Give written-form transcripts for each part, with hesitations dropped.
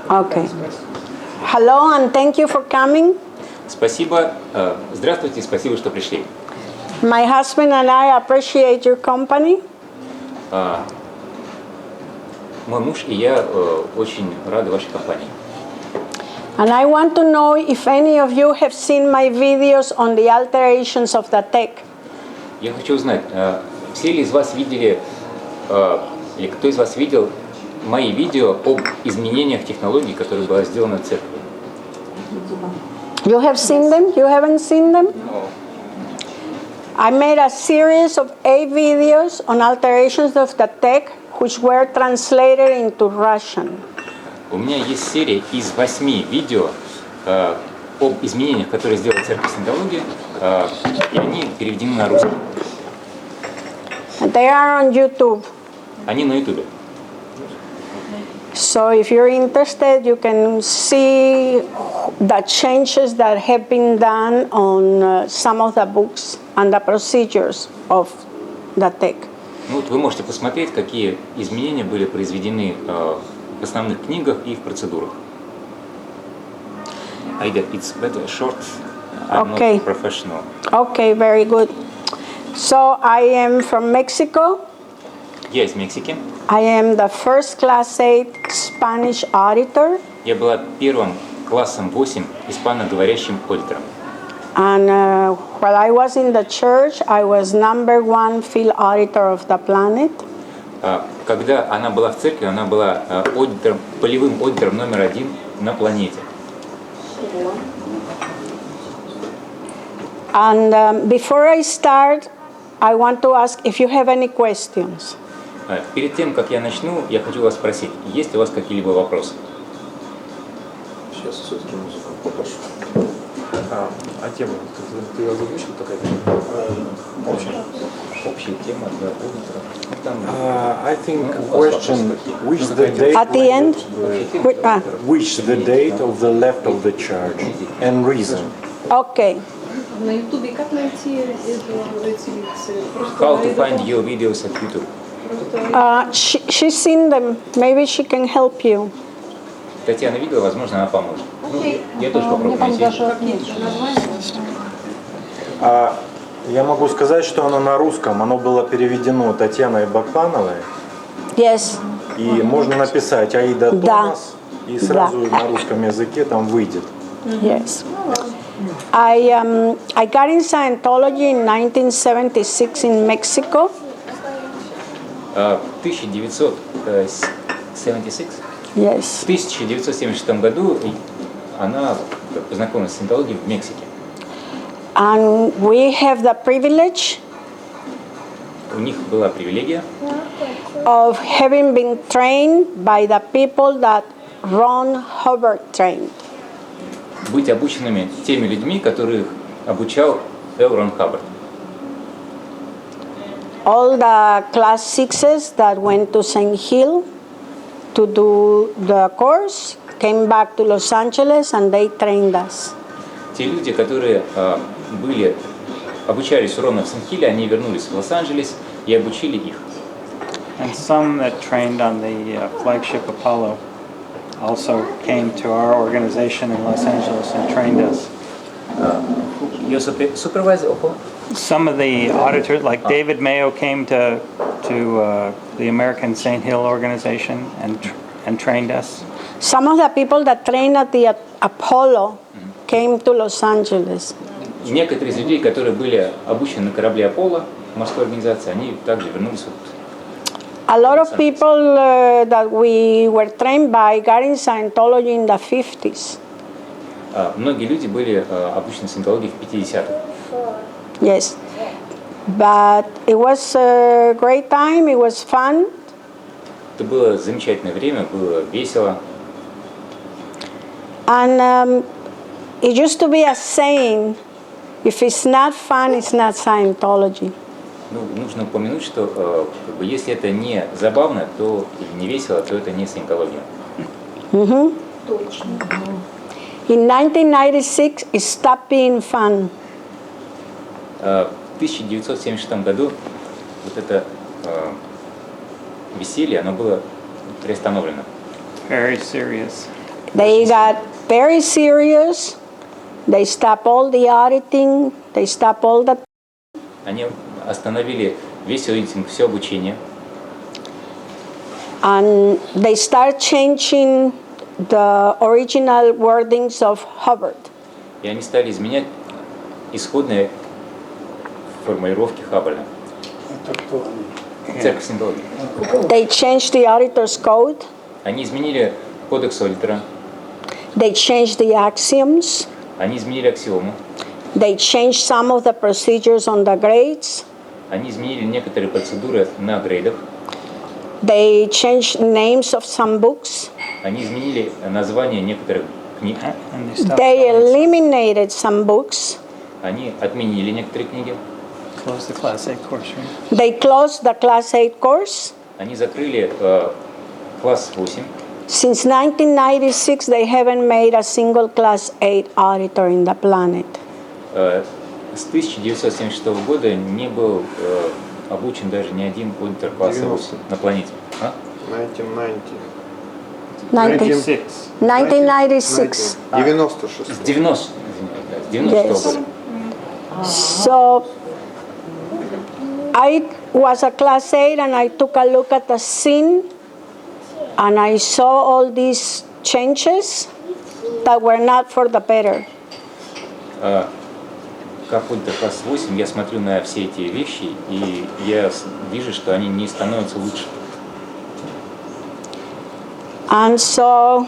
Okay. Hello and thank you for coming. Спасибо. Здравствуйте, спасибо, что пришли. My husband and I appreciate your company. Мой муж и я очень рады вашей компании. And I want to know if any of you have seen my videos on the alterations of the tech. Я хочу узнать, все ли из вас видели, или кто из вас видел мои видео об изменениях технологий, которые была сделана в церкви? You have seen them? You haven't seen them? No. I made a series of 8 videos on alterations of the tech, which were translated into Russian. У меня есть серия из 8 видео об изменениях, которые сделала церковь саентологии, и они переведены на русский. And they are on YouTube. Они на YouTube. So if you're interested, you can see the changes that have been done on some of the books and the procedures of the tech. Ну, вот вы можете посмотреть, какие изменения были произведены в основных книгах и в процедурах. Aida, it's better short. I'm Okay. not professional. Okay, very good. So I am from Mexico. Я из Мексики. I am the first class 8 Spanish auditor. Я была первым классом 8 испаноговорящим аудитором. And while I was in the church, I was #1 field auditor of the planet. Когда она была в церкви, она была аудитором, полевым аудитором номер 1 на планете. And before I start, I want to ask if you have any questions. Перед тем, как я начну, я хочу вас спросить, есть ли у вас какие-либо вопросы? Сейчас все-таки музыку попрошу. А тема, ты озвучил какая-то? Общая тема для аудитора. I think question which the date At the end, which the date of the left of the church and reason. okay. На Ютубе как найти эти лекции? How to find your videos at YouTube? She's seen them. Maybe she can help you. Татьяна видела, возможно, она поможет. Я тоже попробую найти. Я могу сказать, что оно на русском, оно было переведено Татьяной Баклановой. Yes. И можно написать Аида Да. Томас, и сразу Да. на русском языке там выйдет. Yes. I got in Scientology in 1976 in Mexico. 1976? Yes. В 1976 году она познакомилась с саентологией в Мексике. And we have the privilege У них была привилегия of having been trained by the people that Ron Hubbard trained. быть обученными теми людьми, которых обучал Рон Хаббард. All the class 6s that went to St. Hill to do the course came back to Los Angeles and they trained us. Те люди, которые обучались у Рона в Сент-Хилле, они вернулись в Лос-Анджелес и обучили их. And some that trained on the flagship Apollo also came to our organization in Los Angeles and trained us. Your supervisor, Some of the auditors, like David Mayo, came to the American St. Hill organization and trained us. Some of the people that trained at the Apollo came to Los Angeles. И некоторые из людей, которые были обучены на корабле Аполло, морской организации, они также вернулись. A lot of people that we were trained by got in Scientology in the 50s. Многие люди были обучены саентологией в 50-х. Yes. But it was a great time, it was fun. Это было замечательное время, было весело. And it used to be a saying, if it's not fun, it's not Scientology. Ну, нужно упомянуть, что если это не забавно, то или не весело, то это не саентология. Точно. In 1996, it stopped being fun. В 1976 году вот это веселье, оно было приостановлено. Very serious. They got very serious. They stopped all the auditing. They stopped all the. Они остановили весь аудитинг, все обучение. And they start changing the original wordings of Hubbard. И они стали изменять исходные формулировки Хаббарда. Церковь саентологии. They changed the auditor's code. Они изменили кодекс аудитора. They changed the axioms. Они изменили аксиому. They changed some of the procedures on the grades. Они изменили некоторые процедуры на грейдах. They changed names of some books. Они изменили название некоторых книг. They eliminated some books. Они отменили некоторые книги. Close the class A course, right? They closed the Class 8 course. Они закрыли класс 8. Since 1996, they haven't made a single Class 8 auditor in the planet. С 1976 года не был обучен даже ни один аудитор класса 8 на планете. 96. 1996. 96. С 90, извиняюсь, 96 года. So I was a Class 8 and I took a look at the scene and I saw all these changes that were not for the better. Как аудитор класса 8 я смотрю на все эти вещи и я вижу, что они не становятся лучше. And so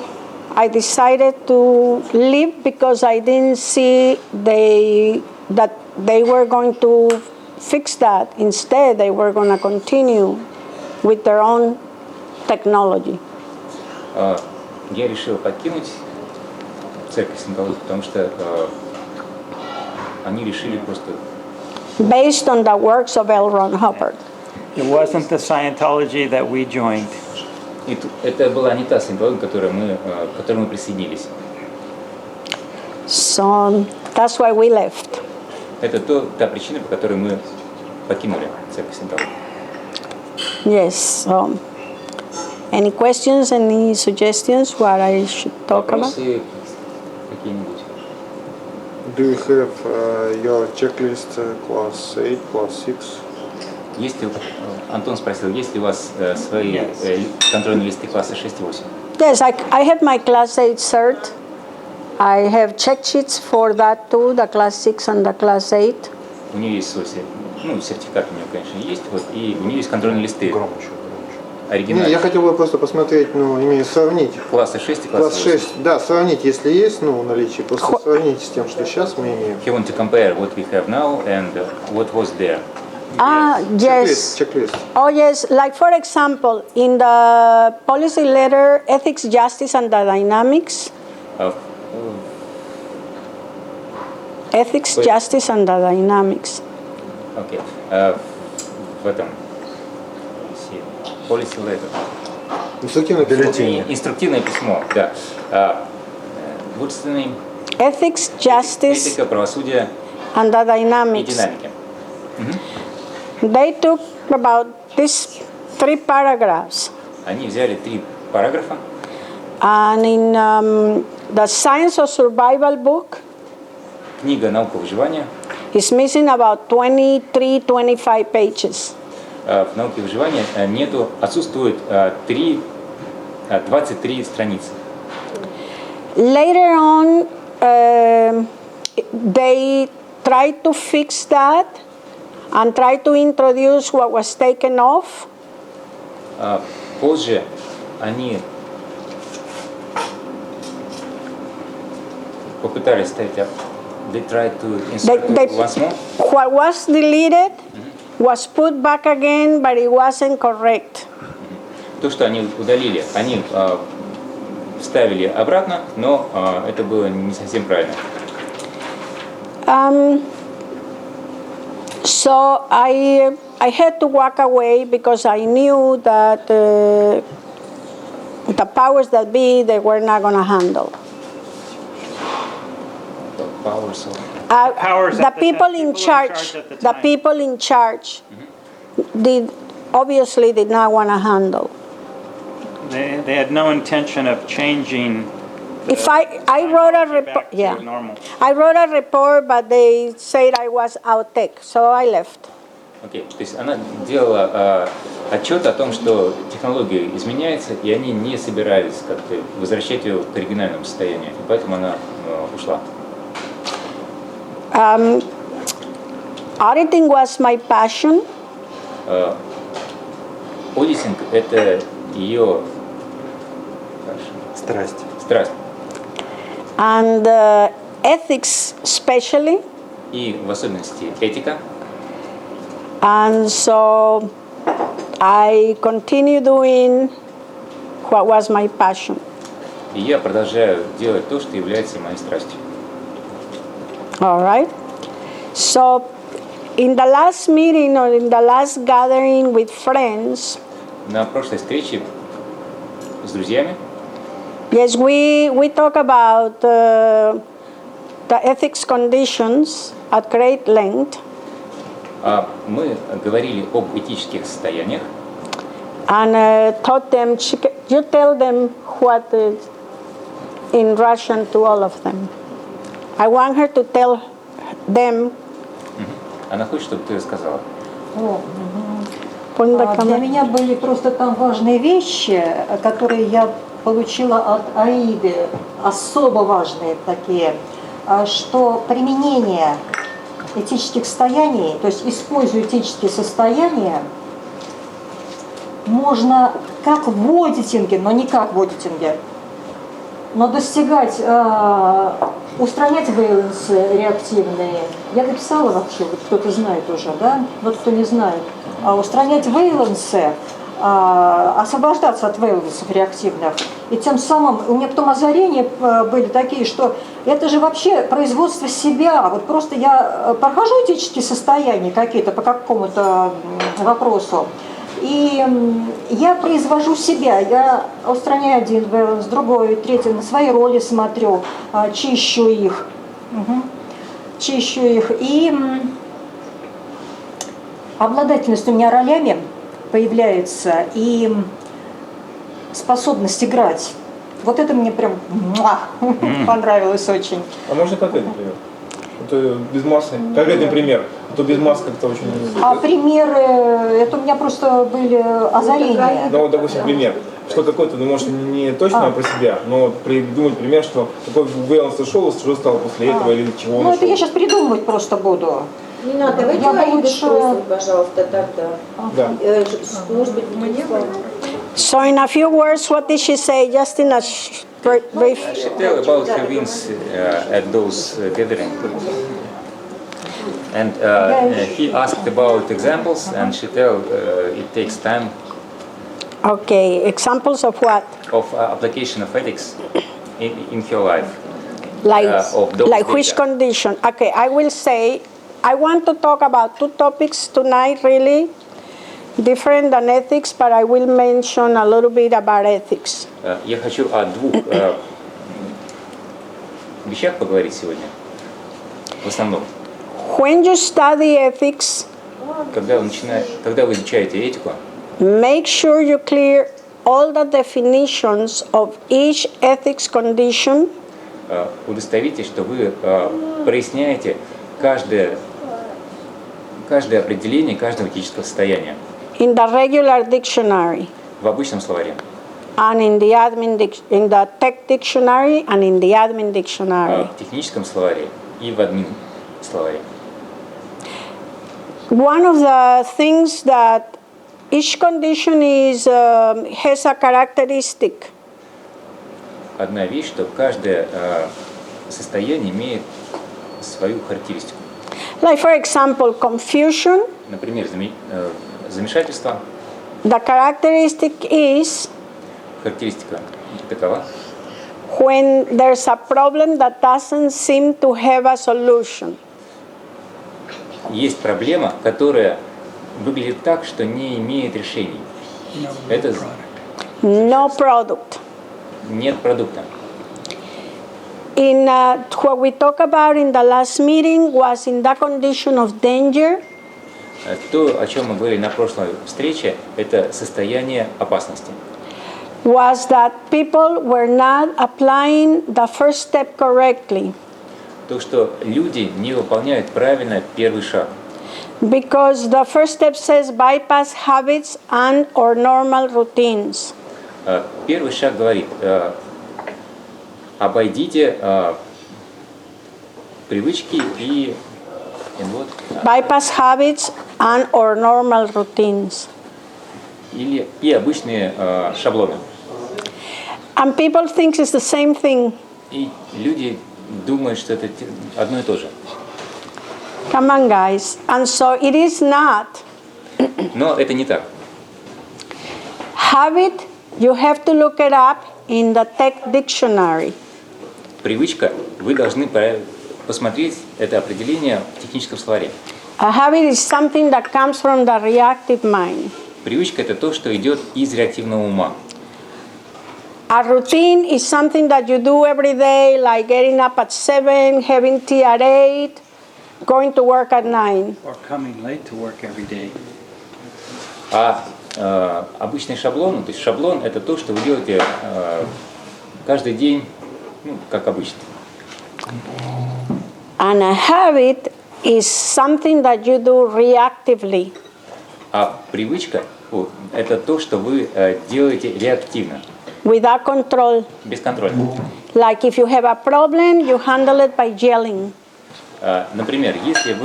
I decided to leave because I didn't see that they were going to fix that. Instead, they were going to continue with their own technology. Я решил покинуть церковь саентологии, потому что они решили просто... Based on the works of L. Ron Hubbard. It wasn't the Scientology that we joined. Это была не та саентология, к которой мы присоединились. So that's why we left. Это та причина, по которой мы покинули церковь саентологии. Yes. Any questions, any suggestions what I should talk about? Вопросы какие-нибудь? Do you have your checklist class 8, class 6? Есть ли, Антон спросил, есть ли у вас свои контрольные листы класса 6 и 8? Yes, I have my Class 8 cert. I have check sheets for that too, the Class 6 and the Class 8. У нее есть свой сертификат, у нее, конечно, есть, и у нее есть контрольные листы. Громче. Оригинальные. Не, я хотел бы просто посмотреть, имею сравнить. Класса 6 и класса 8. Класс 6, да, сравнить, если есть, в наличии, просто сравнить с тем, что сейчас мы имеем. He want to compare what we have now and what was there. Yes. Checklist. Oh, yes. Like, for example, in the policy letter, ethics, justice, and the dynamics. Ethics, justice, and the dynamics. Okay. В этом policy letter. Инструктивное письмо. Инструктивное письмо, да. What's the name? Ethics, justice, Этика, правосудие and the и dynamics. динамики. They took about these 3 paragraphs. Они взяли 3 параграфа. And in the Science of Survival book, Книга «Наука выживания». is missing about 23-25 pages. В «Науке выживания» отсутствует 23 страницы. Later on, they tried to fix that and tried to introduce what was taken off. Позже они попытались ставить, they tried to insert once more. What was deleted was put back again, but it wasn't correct. То, что они удалили, они вставили обратно, но это было не совсем правильно. So I had to walk away because I knew that the powers that be, they were not going to handle. Powers of... The people in charge, the people in charge, obviously did not want to handle. They had no intention of changing If I wrote a report, back to yeah, normal. I wrote a report, but they said I was outtake, so I left. Окей, то есть она делала отчет о том, что технология изменяется, и они не собирались как-то возвращать ее к оригинальному состоянию, и поэтому она ушла. Auditing was my passion, Одитинг – это ее Страсть. страсть, and ethics especially. и в особенности этика. And so I continue doing what was my passion. И я продолжаю делать то, что является моей страстью. All right. So in the last meeting or in the last gathering with friends, На прошлой встрече с друзьями yes, we talk about the ethics conditions at great length. мы говорили об этических состояниях, And taught them, you tell them what is in Russian to all of them. I want her to tell them. Она хочет, чтобы ты сказала. Для меня были просто там важные вещи, которые я получила от Аиды, особо важные такие, что применение этических состояний, то есть используя этические состояния, можно как в одитинге, но не как в одитинге, но достигать, устранять вейленсы реактивные. Я написала вообще, вот кто-то знает уже, да? Вот кто не знает. Устранять вейленсы, освобождаться от вейленсов реактивных. И тем самым у меня потом озарения были такие, что это же вообще производство себя. Вот просто я прохожу этические состояния какие-то по какому-то вопросу, и я произвожу себя, я устраняю один вейленс, другой, третий, на свои роли смотрю, чищу их. И обладательность у меня ролями появляется, и способность играть. Вот это мне прям понравилось очень. А можно конкретный пример? Это без массы. Конкретный пример. А то без масс как-то очень... А примеры, это у меня просто были озарения. Ну вот, допустим, пример. Что какой-то, ну, может, не точно про себя, но придумать пример, что какой вейленс ушел, и что стало после этого, или чего он Ну, ушел. это я сейчас придумывать просто буду. Не надо, давайте Я бы Аиду лучше- спросим, пожалуйста, тогда. Да. Может быть, мне So in a few words, what did she say? Just in a brief. She tell about her wins at those gatherings. And he asked about examples, and she tell it takes time Okay, examples of what? of application of ethics in her life. Like, Of those like which data. condition? Okay, I will say, I want to talk about two topics tonight, really different than ethics, but I will mention a little bit about ethics. Я хочу о двух вещах поговорить сегодня. В основном, When you study ethics, когда вы изучаете этику, make sure you clear all the definitions of each ethics condition удостоверитесь, что вы проясняете каждое определение каждого этического состояния in the regular dictionary в обычном словаре, and in the tech dictionary and in the admin dictionary. в техническом словаре и в админ словаре. One of the things that each condition is has a characteristic. Одна вещь, что каждое состояние имеет свою характеристику. Like for example, confusion. Например, замешательство. The characteristic is Характеристика такова, when there's a problem that doesn't seem to have a solution. есть проблема, которая выглядит так, что не имеет решений. Это No product. нет продукта. In what we talked about in the last meeting was in the condition of danger. То, о чем мы говорили на прошлой встрече, это состояние опасности. was that people were not applying the first step correctly. То, что люди не выполняют правильно первый шаг. Because the first step says bypass habits and or normal routines. Первый шаг говорит, обойдите привычки и вот, Bypass habits and or normal routines. или и обычные шаблоны. And people think it's the same thing. И люди думают, что это одно и то же. Come on, guys. And so it is not. Но это не так. Habit, you have to look it up in the tech dictionary. Привычка, вы должны посмотреть это определение в техническом словаре. A habit is something that comes from the reactive mind. Привычка – это то, что идет из реактивного ума. A routine is something that you do every day, like getting up at 7, having tea at 8, going to work at 9. Or coming late to work every day. А обычный шаблон, то есть шаблон – это то, что вы делаете каждый день, ну, как обычно. And a habit is something that you do reactively. А привычка – это то, что вы делаете реактивно, Without control. без контроля. Like if you have a problem, you handle it by yelling. Например, если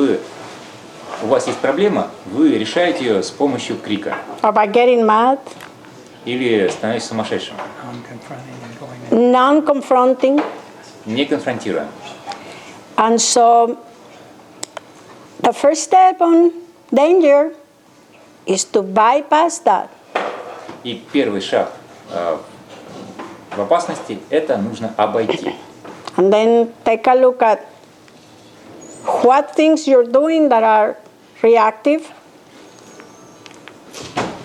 у вас есть проблема, вы решаете ее с помощью крика Or by getting mad. или становитесь сумасшедшим, Non-confronting. не конфронтируя. And so the first step on danger is to bypass that. И первый шаг в опасности – это нужно обойти. And then take a look at what things you're doing that are reactive.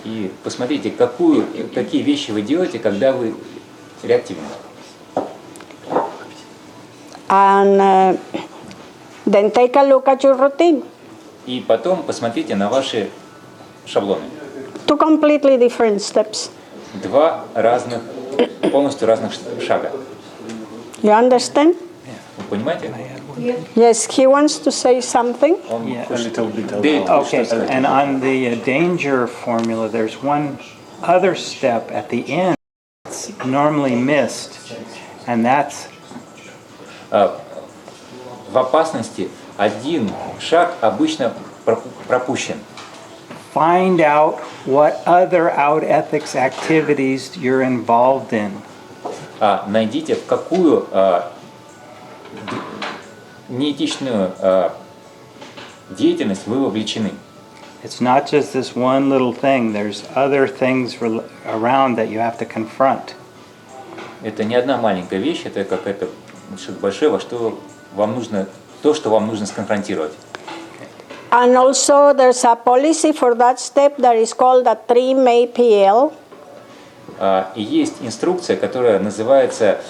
И посмотрите, какие вещи вы делаете, когда вы реактивны. And then take a look at your routine. И потом посмотрите на ваши шаблоны. Two completely different steps. Два полностью разных шага. You understand? Вы понимаете? Yes, he wants to say something. Yeah, A little bit. Дэвид, Okay, что сказать? and on the danger formula, there's one other step at the end that's normally missed, and that's В опасности один шаг обычно пропущен. find out what other out ethics activities you're involved in. Найдите, в какую неэтичную деятельность вы вовлечены. It's not just this one little thing, there's other things around that you have to confront. Это не одна маленькая вещь, это какая-то что-то большое, во что вам нужно, то, что вам нужно сконфронтировать. And also there's a policy for that step that is called the 3 PL. И есть инструкция, которая называется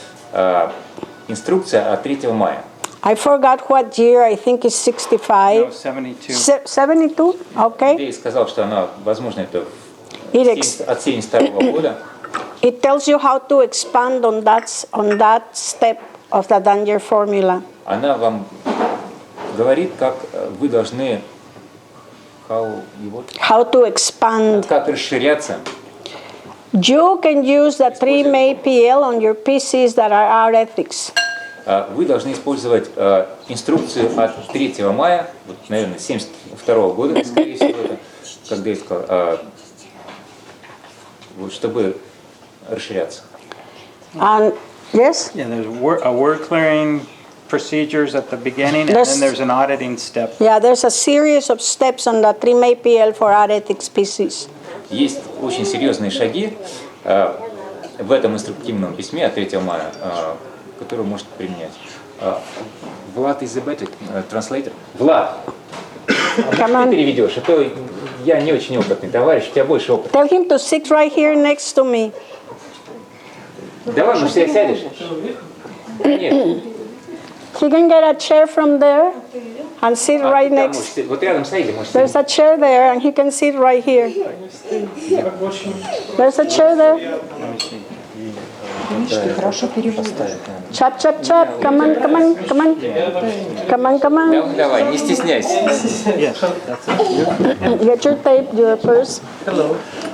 инструкция от 3 мая. I forgot what year, I think it's 65. No, 72. 72? Okay. Дэвид сказал, что она, возможно, это It, от 72 года. it tells you how to expand on that step of the danger formula. Она вам говорит, как вы должны How to expand. как расширяться. You can use the 3 PL on your PCs that are our ethics. Вы должны использовать инструкцию от 3 мая, вот, наверное, 72 года, скорее всего, это, как Дэвид сказал, вот, чтобы расширяться. And yes? Yeah, there's word clearing procedures at the beginning, and then there's an auditing step. Yeah, there's a series of steps on the 3 PL for our ethics PCs. Есть очень серьезные шаги в этом инструктивном письме от 3 мая, которые вы можете применять. Влад is the better translator. Влад, ты переведешь, а то я не очень опытный товарищ, у тебя больше опыта. Tell him to sit right here next to me. Давай, может, ты сядешь? Нет. He can get a chair from there and sit right Там next. можешь, вот рядом с Аидой можешь There's сидеть. a chair there and he can sit right here. There's a chair there. Let me see. книжки хорошо переводишь. Chop, chop, chop. Come on, come on, come on. Come on, come on. Давай, не стесняйся. Get your tape, your purse.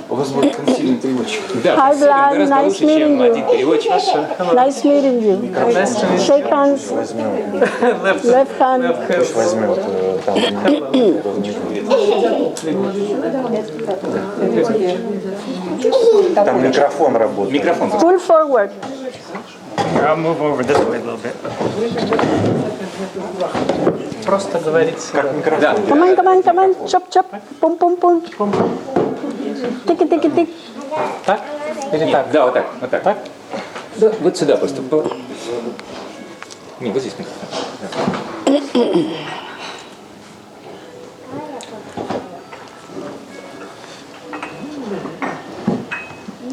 У вас будет консильный переводчик. Да, Hi, спасибо, Vlad. гораздо Nice лучше, чем meeting you. один переводчик. Nice meeting you. Shake hands. Left hand. Пусть возьмет там. Там микрофон работает. Микрофон. Pull forward. I'll move over this way a little bit. Просто говорить. Как микрофон. Да. Come on, come on, come on. Chop, chop. Pum, pum, pum. Tiki, tiki, tiki. Так? Или так? Да, вот так, вот так. Так? Да, вот сюда просто. Не, вот здесь микрофон.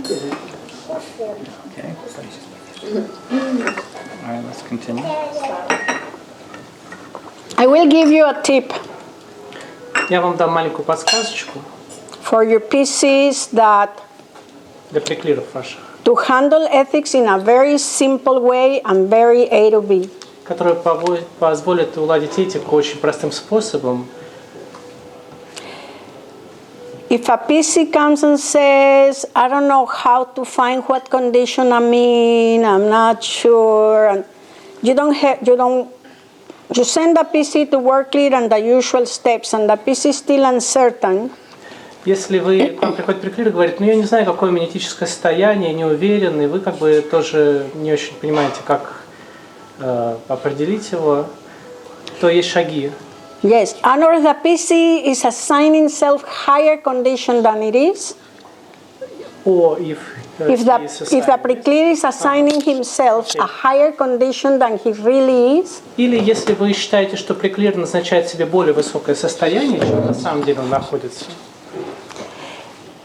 Okay. All right, let's continue. I will give you a tip Я вам дам маленькую подсказочку for your PCs that для приклиров ваших, to handle ethics in a very simple way and very A to B. которая позволит уладить этику очень простым способом. If a PC comes and says, I don't know how to find what condition I'm in, I'm not sure, and you send the PC to work it and the usual steps, and the PC is still uncertain, Если к вам приходит приклир и говорит, ну я не знаю, какое у меня этическое состояние, не уверен, и вы как бы тоже не очень понимаете, как определить его, то есть шаги. yes, or the PC is assigning self higher condition than it is. Or if If the preclear is assigning himself a higher condition than he really is, Или если вы считаете, что приклир назначает себе более высокое состояние, чем на самом деле он находится,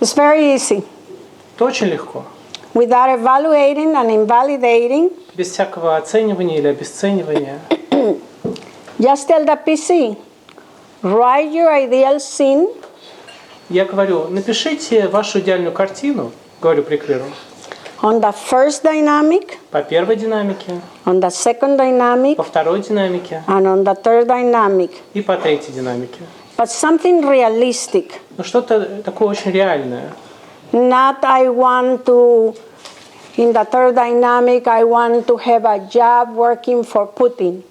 it's very easy. то очень легко. Without evaluating and invalidating, Без всякого оценивания или обесценивания. just tell the PC, write your ideal scene Я говорю, напишите вашу идеальную картину, говорю приклиру, on the first dynamic, по первой динамике, on the second dynamic, по второй динамике and on the third dynamic. и по третьей динамике. But something realistic. Ну что-то такое очень реальное. Not I want to, in the third dynamic, I want to have a job working for Putin.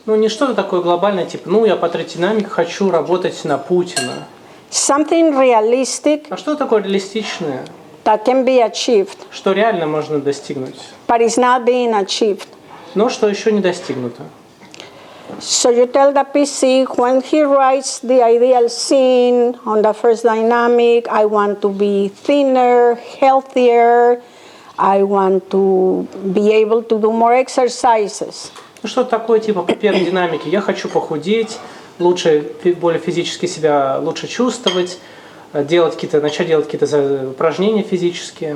Ну не что-то такое глобальное, типа, ну я по третьей динамике хочу работать на Путина. Something realistic А что такое реалистичное, that can be achieved, что реально можно достигнуть, but it's not being achieved. но что еще не достигнуто? So you tell the PC when he writes the ideal scene on the first dynamic, I want to be thinner, healthier, I want to be able to do more exercises. Ну что-то такое, типа, по первой динамике. Я хочу похудеть, лучше, более физически себя лучше чувствовать, начать делать какие-то упражнения физические.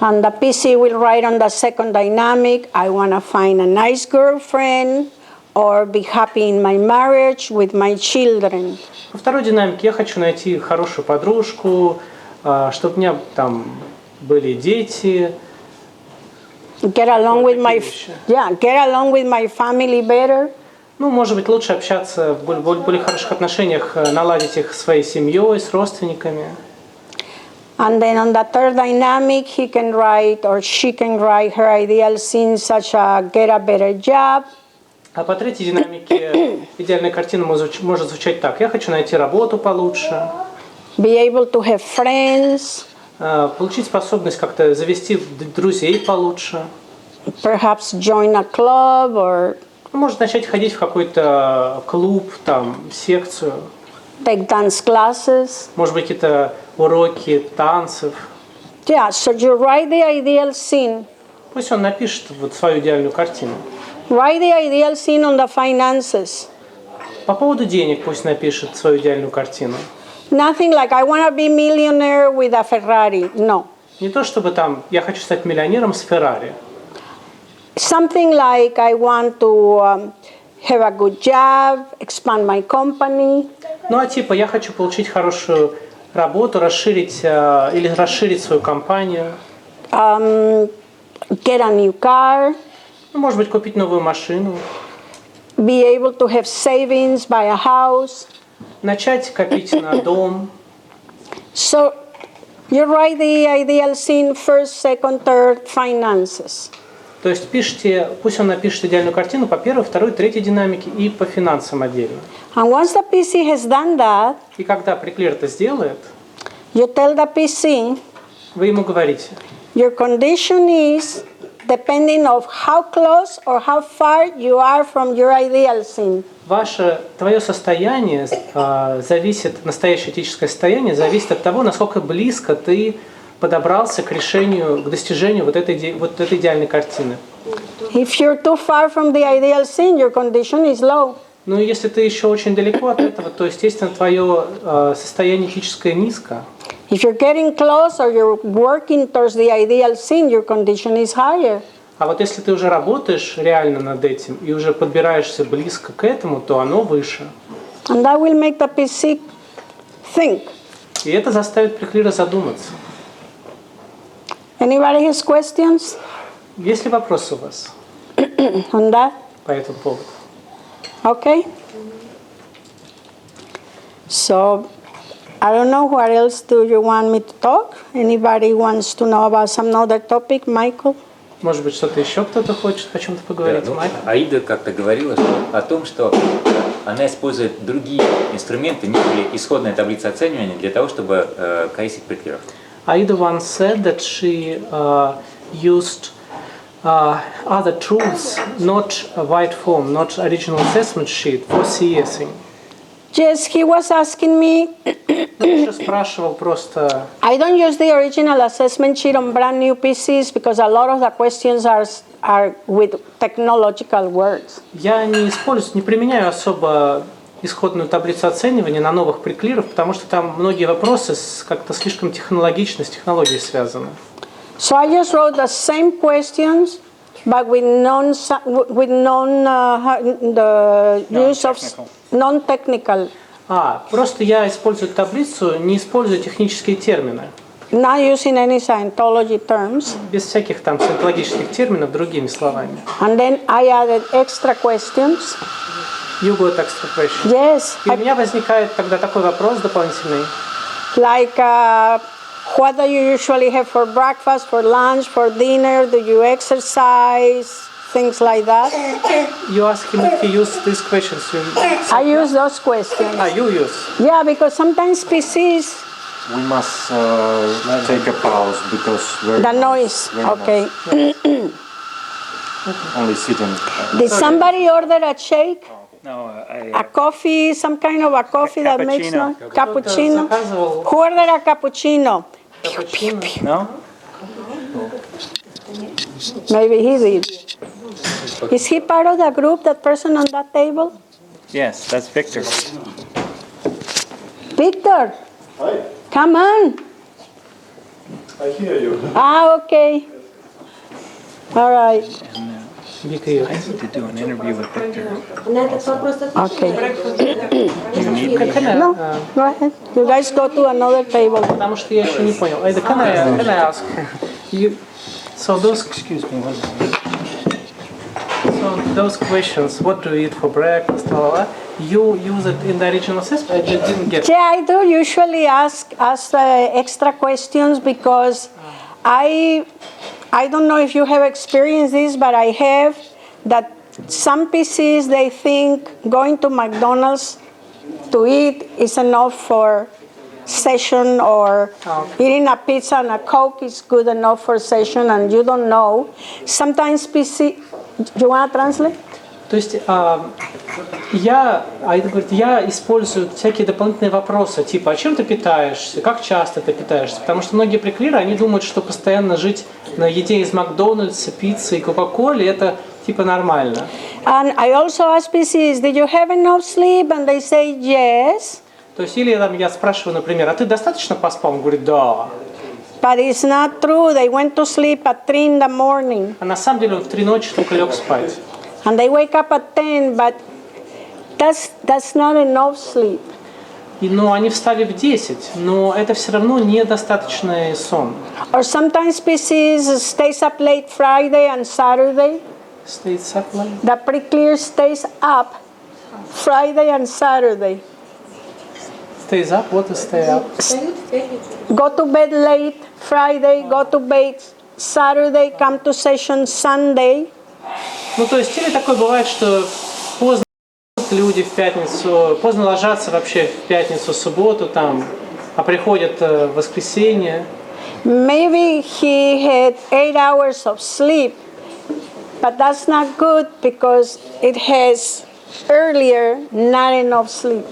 And the PC will write on the second dynamic, I want to find a nice girlfriend or be happy in my marriage with my children. Во второй динамике я хочу найти хорошую подружку, чтобы у меня там были дети. Get along with my family better. Ну, может быть, лучше общаться в более хороших отношениях, наладить их со своей семьей, с родственниками. And then on the third dynamic, he can write or she can write her ideal scene such as get a better job. А по третьей динамике идеальная картина может звучать так. Я хочу найти работу получше. Be able to have friends. Получить способность как-то завести друзей получше. Perhaps join a club or Может начать ходить в какой-то клуб, там, секцию. take dance classes. Может быть, какие-то уроки танцев. Yeah, so you write the ideal scene. Пусть он напишет вот свою идеальную картину. Write the ideal scene on the finances. По поводу денег пусть напишет свою идеальную картину. Nothing like I want to be millionaire with a Ferrari. No. Не то чтобы там я хочу стать миллионером с Феррари. Something like I want to have a good job, expand my company. Ну а типа я хочу получить хорошую работу, расширить свою компанию. get a new car, Ну, может быть, купить новую машину, be able to have savings, buy a house. начать копить на дом. So you write the ideal scene first, second, third, finances. То есть пишите, пусть он напишет идеальную картину по первой, второй, третьей динамике и по финансам отдельно. And once the PC has done that, И когда приклеер это сделает, you tell the PC, вы ему говорите, your condition is depending of how close or how far you are from your ideal scene. твое состояние зависит, настоящее этическое состояние зависит от того, насколько близко ты подобрался к решению, к достижению вот этой идеальной картины. If you're too far from the ideal scene, your condition is low. Ну, если ты еще очень далеко от этого, то, естественно, твое состояние этическое низко. If you're getting close or you're working towards the ideal scene, your condition is higher. А вот если ты уже работаешь реально над этим и уже подбираешься близко к этому, то оно выше. And that will make the PC think. И это заставит приклеера задуматься. Anybody has questions Есть ли вопросы у вас on that? по этому поводу? Okay. So, I don't know what else do you want me to talk? Anybody wants to know about some other topic, Michael? Может быть, что-то еще кто-то хочет о чем-то поговорить? Да, ну, Майк? Аида как-то говорила о том, что она использует другие инструменты, нежели исходная таблица оценивания, для того, чтобы коисить приклееров. Aida once said that she used other tools, not a white form, not original assessment sheet, for CSing. Yes, he was asking me. Он еще спрашивал просто. I don't use the original assessment sheet on brand new PCs because a lot of the questions are with technological words. Я не применяю особо исходную таблицу оценивания на новых приклееров, потому что там многие вопросы как-то слишком технологично, с технологией связаны. So I just wrote the same questions, but with the use of non-technical. Просто я использую таблицу, не используя технические термины. Not using any Scientology terms. Без всяких там саентологических терминов, другими словами. And then I added extra questions. You got extra question. Yes. И у меня возникает тогда такой вопрос дополнительный. Like, what do you usually have for breakfast, for lunch, for dinner? Do you exercise? Things like that. You ask him if he used these questions. I use those questions. You use. Yeah, because sometimes PCs. We must take a pause because The noise. Okay. Only sitting. Did somebody order a shake? No, A coffee, some kind of a coffee that makes noise? Cappuccino. Заказывал Who ordered a cappuccino? cappuccino. no? Maybe he did. Is he part of the group, that person on that table? Yes, that's Victor. Victor, Hi, come on. I hear you. Okay. All right. Вика ее. I need to do an interview with Victor. На этот вопрос Okay. You need No, go ahead. You guys go to another table. Потому что я еще не понял. Aida, can I ask you? So those, excuse me, one second. So those questions, what do you eat for breakfast, blah, blah, blah, you use it in the original assessment? I just didn't get it. Yeah, I do usually ask extra questions because I don't know if you have experienced this, but I have that some PCs, they think going to McDonald's to eat is enough for session, or eating a pizza and a Coke is good enough for session, and you don't know. Sometimes PC, you want to translate? То есть Аида говорит, я использую всякие дополнительные вопросы, типа, а чем ты питаешься, как часто ты питаешься, потому что многие приклееры, они думают, что постоянно жить на еде из Макдональдса, пиццы и Кока-Колы, это типа нормально. And I also ask PCs, did you have enough sleep? And they say yes. То есть, или там, я спрашиваю, например, а ты достаточно поспал? Он говорит, да. But it's not true. They went to sleep at 3 in the morning. А на самом деле он в 3 ночи только лег спать. And they wake up at 10, but that's not enough sleep. Но они встали в 10, но это все равно недостаточный сон. Or sometimes species stays up late Friday and Saturday. Stays up late. The pre-clear stays up Friday and Saturday. Stays up? What is stay up? Встают в пятницу. Go to bed late Friday, go to bed Saturday, come to session Sunday. Ну, то есть, или такое бывает, что поздно люди в пятницу, поздно ложатся вообще в пятницу, субботу там, а приходят в воскресенье. Maybe he had 8 hours of sleep, but that's not good because it has earlier not enough sleep.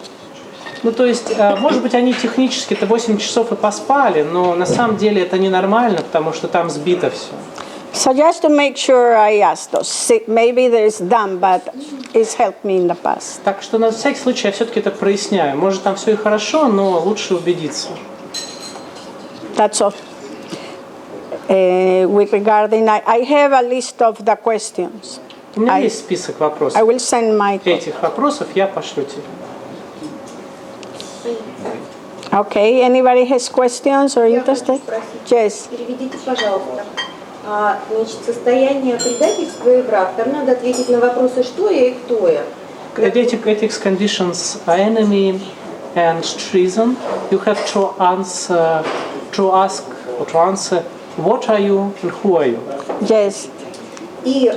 Ну, то есть, может быть, они технически-то 8 часов и поспали, но на самом деле это ненормально, потому что там сбито все. So just to make sure I ask those, maybe there's dumb, but it's helped me in the past. Так что на всякий случай я все-таки это проясняю. Может, там все и хорошо, но лучше убедиться. That's all. With regarding, I have a list of the questions. У меня есть список вопросов. I will send my. Этих вопросов я пошлю тебе. Okay, anybody has questions or Я хочу interested? спросить. Yes. Переведите, пожалуйста. Значит, состояние предательства и враг. Там надо ответить на вопросы «что я» и «кто я». Ethics conditions are enemy and treason. You have to answer, to ask or to answer what are you and who are you. Yes. И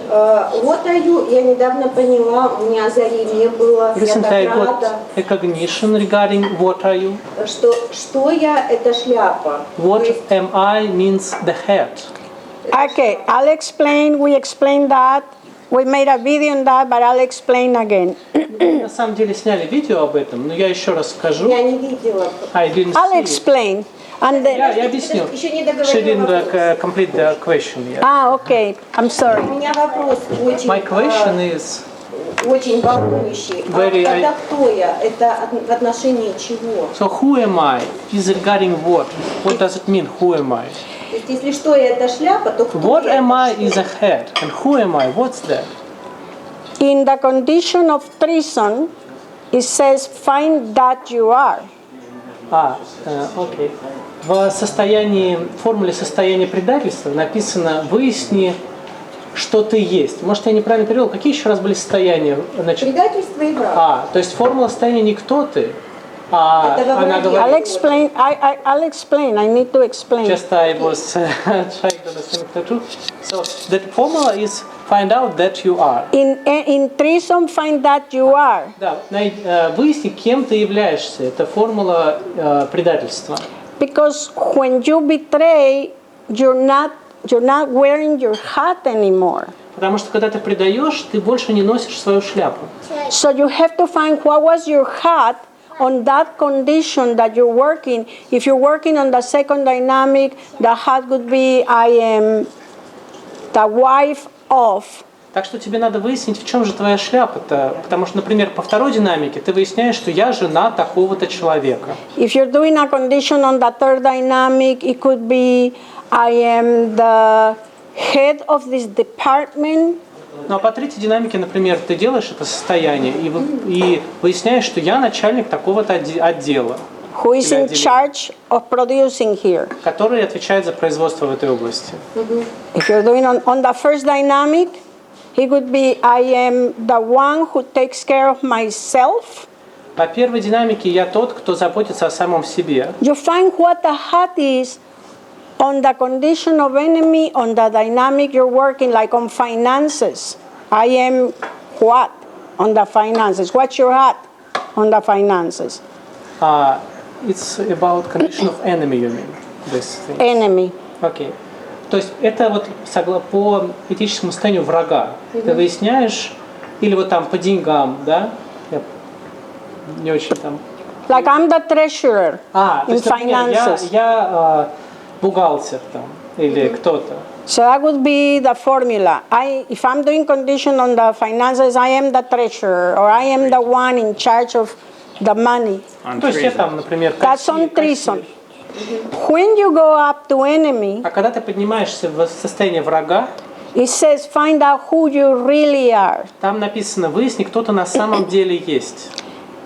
what are you, я недавно поняла, у меня озарение было, я Recently I так got рада, a cognition regarding what are you. что я – это шляпа. What То есть am I means the head. Okay, I'll explain. We explained that. We made a video on that, but I'll explain again. На самом деле сняли видео об этом, но я еще раз скажу. я не видела. I didn't I'll see it. explain. And then, Я объясню. Еще не She договорила didn't вопрос. complete the question yet. okay. I'm У sorry. меня вопрос очень, My question is очень волнующий. Very- Тогда кто я? Это в отношении чего? so who am I is regarding what? What does it mean? Who am I? То есть если что я – это шляпа, то кто What я? am I is a head, and who am I? What's that? In the condition of treason, it says, find that you are. Окей. В формуле состояния предательства написано «выясни, что ты есть». Может, я неправильно перевел? Какие еще раз были состояния? Значит, Предательство и враг. то есть формула состояния не кто ты, а Это во она враге. I'll говорит... explain. I'll explain. I need to explain. Just I was trying to understand the truth. So that formula is find out that you are. In treason, find that you are. Да, выясни, кем ты являешься. Это формула предательства. Because when you betray, you're not wearing your hat anymore. Потому что когда ты предаешь, ты больше не носишь свою шляпу. So you have to find what was your hat on that condition that you're working. If you're working on the second dynamic, the hat would be I am the wife of. Так что тебе надо выяснить, в чем же твоя шляпа-то. Потому что, например, по второй динамике ты выясняешь, что я жена такого-то человека. If you're doing a condition on the third dynamic, it could be I am the head of this department. Ну а по третьей динамике, например, ты делаешь это состояние и выясняешь, что я начальник такого-то отдела. Who is in charge of producing here? Который отвечает за производство в этой области. If you're doing on the first dynamic, it could be I am the one who takes care of myself. По первой динамике я тот, кто заботится о самом себе. You find what the hat is on the condition of enemy, on the dynamic you're working, like on finances. I am what on the finances? What's your hat on the finances? It's about condition of enemy, you mean, this thing. Enemy. Окей. То есть это вот по этическому состоянию врага. Ты выясняешь, или вот там по деньгам, да? Я не очень там... Like I'm the treasurer то in есть, например, finances. я бухгалтер там, или кто-то. So that would be the formula. If I'm doing condition on the finances, I am the treasurer, or I am the one in charge of the money. То есть я там, например, That's on treason. When you go up to enemy, а когда ты поднимаешься в состояние врага, it says find out who you really are. там написано, выясни, кто ты на самом деле есть.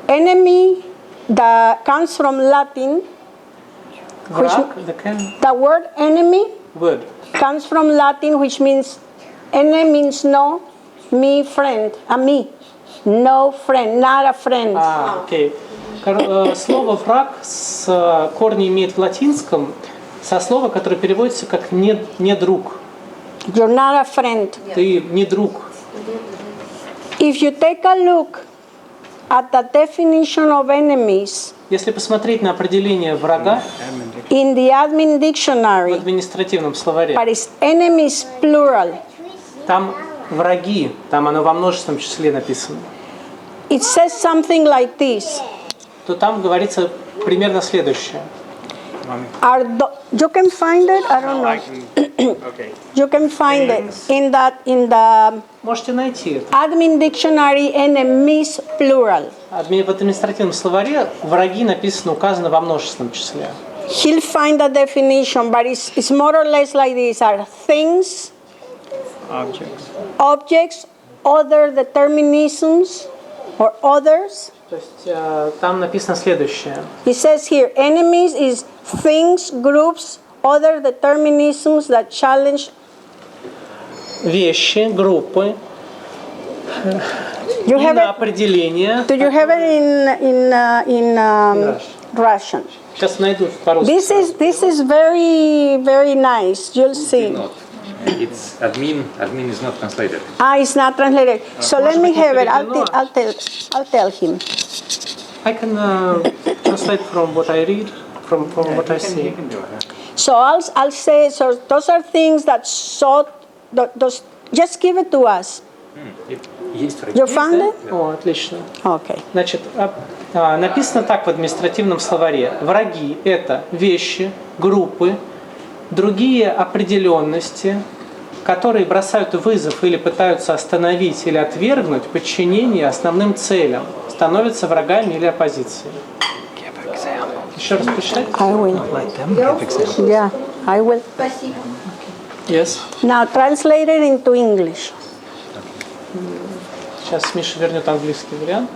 Enemy that comes from Latin. Враг, The word enemy word. comes from Latin, which means enemy means no, me friend, a me, no friend, not a friend. Окей. Слово «враг» с корни имеет в латинском со слова, которое переводится как «не друг». You're not a friend. Ты не друг. If you take a look at the definition of enemies Если посмотреть на определение врага in the admin в dictionary, административном словаре, but it's enemies plural, там враги, там оно во множественном числе написано, it says something like this. то там говорится примерно следующее. You can find it? I don't know. You can find it in the Можете найти это. admin dictionary enemies plural. В административном словаре враги написано, указано во множественном числе. He'll find the definition, but it's more or less like this: are things, objects, other determinisms, or others. То есть там написано следующее. It says here, enemies is things, groups, other determinisms that challenge. Вещи, группы, You have it? определения. Do you have it in Russian? Сейчас найду по-русски. This is very very nice. You'll see. Not. It's admin is not translated. It's not translated. So let me have it. I'll tell him. I can translate from what I read, from what I see. So I'll say. So those are things that those. Just give it to us. Есть враги. You found it? О, отлично. Okay. Значит, написано так в административном словаре. Враги – это вещи, группы, другие определенности, которые бросают вызов или пытаются остановить или отвергнуть подчинение основным целям, становятся врагами или оппозицией. Еще раз прочитать? I will. Yeah, I will. Спасибо. Yes. Now translate it into English. Сейчас Миша вернет английский вариант.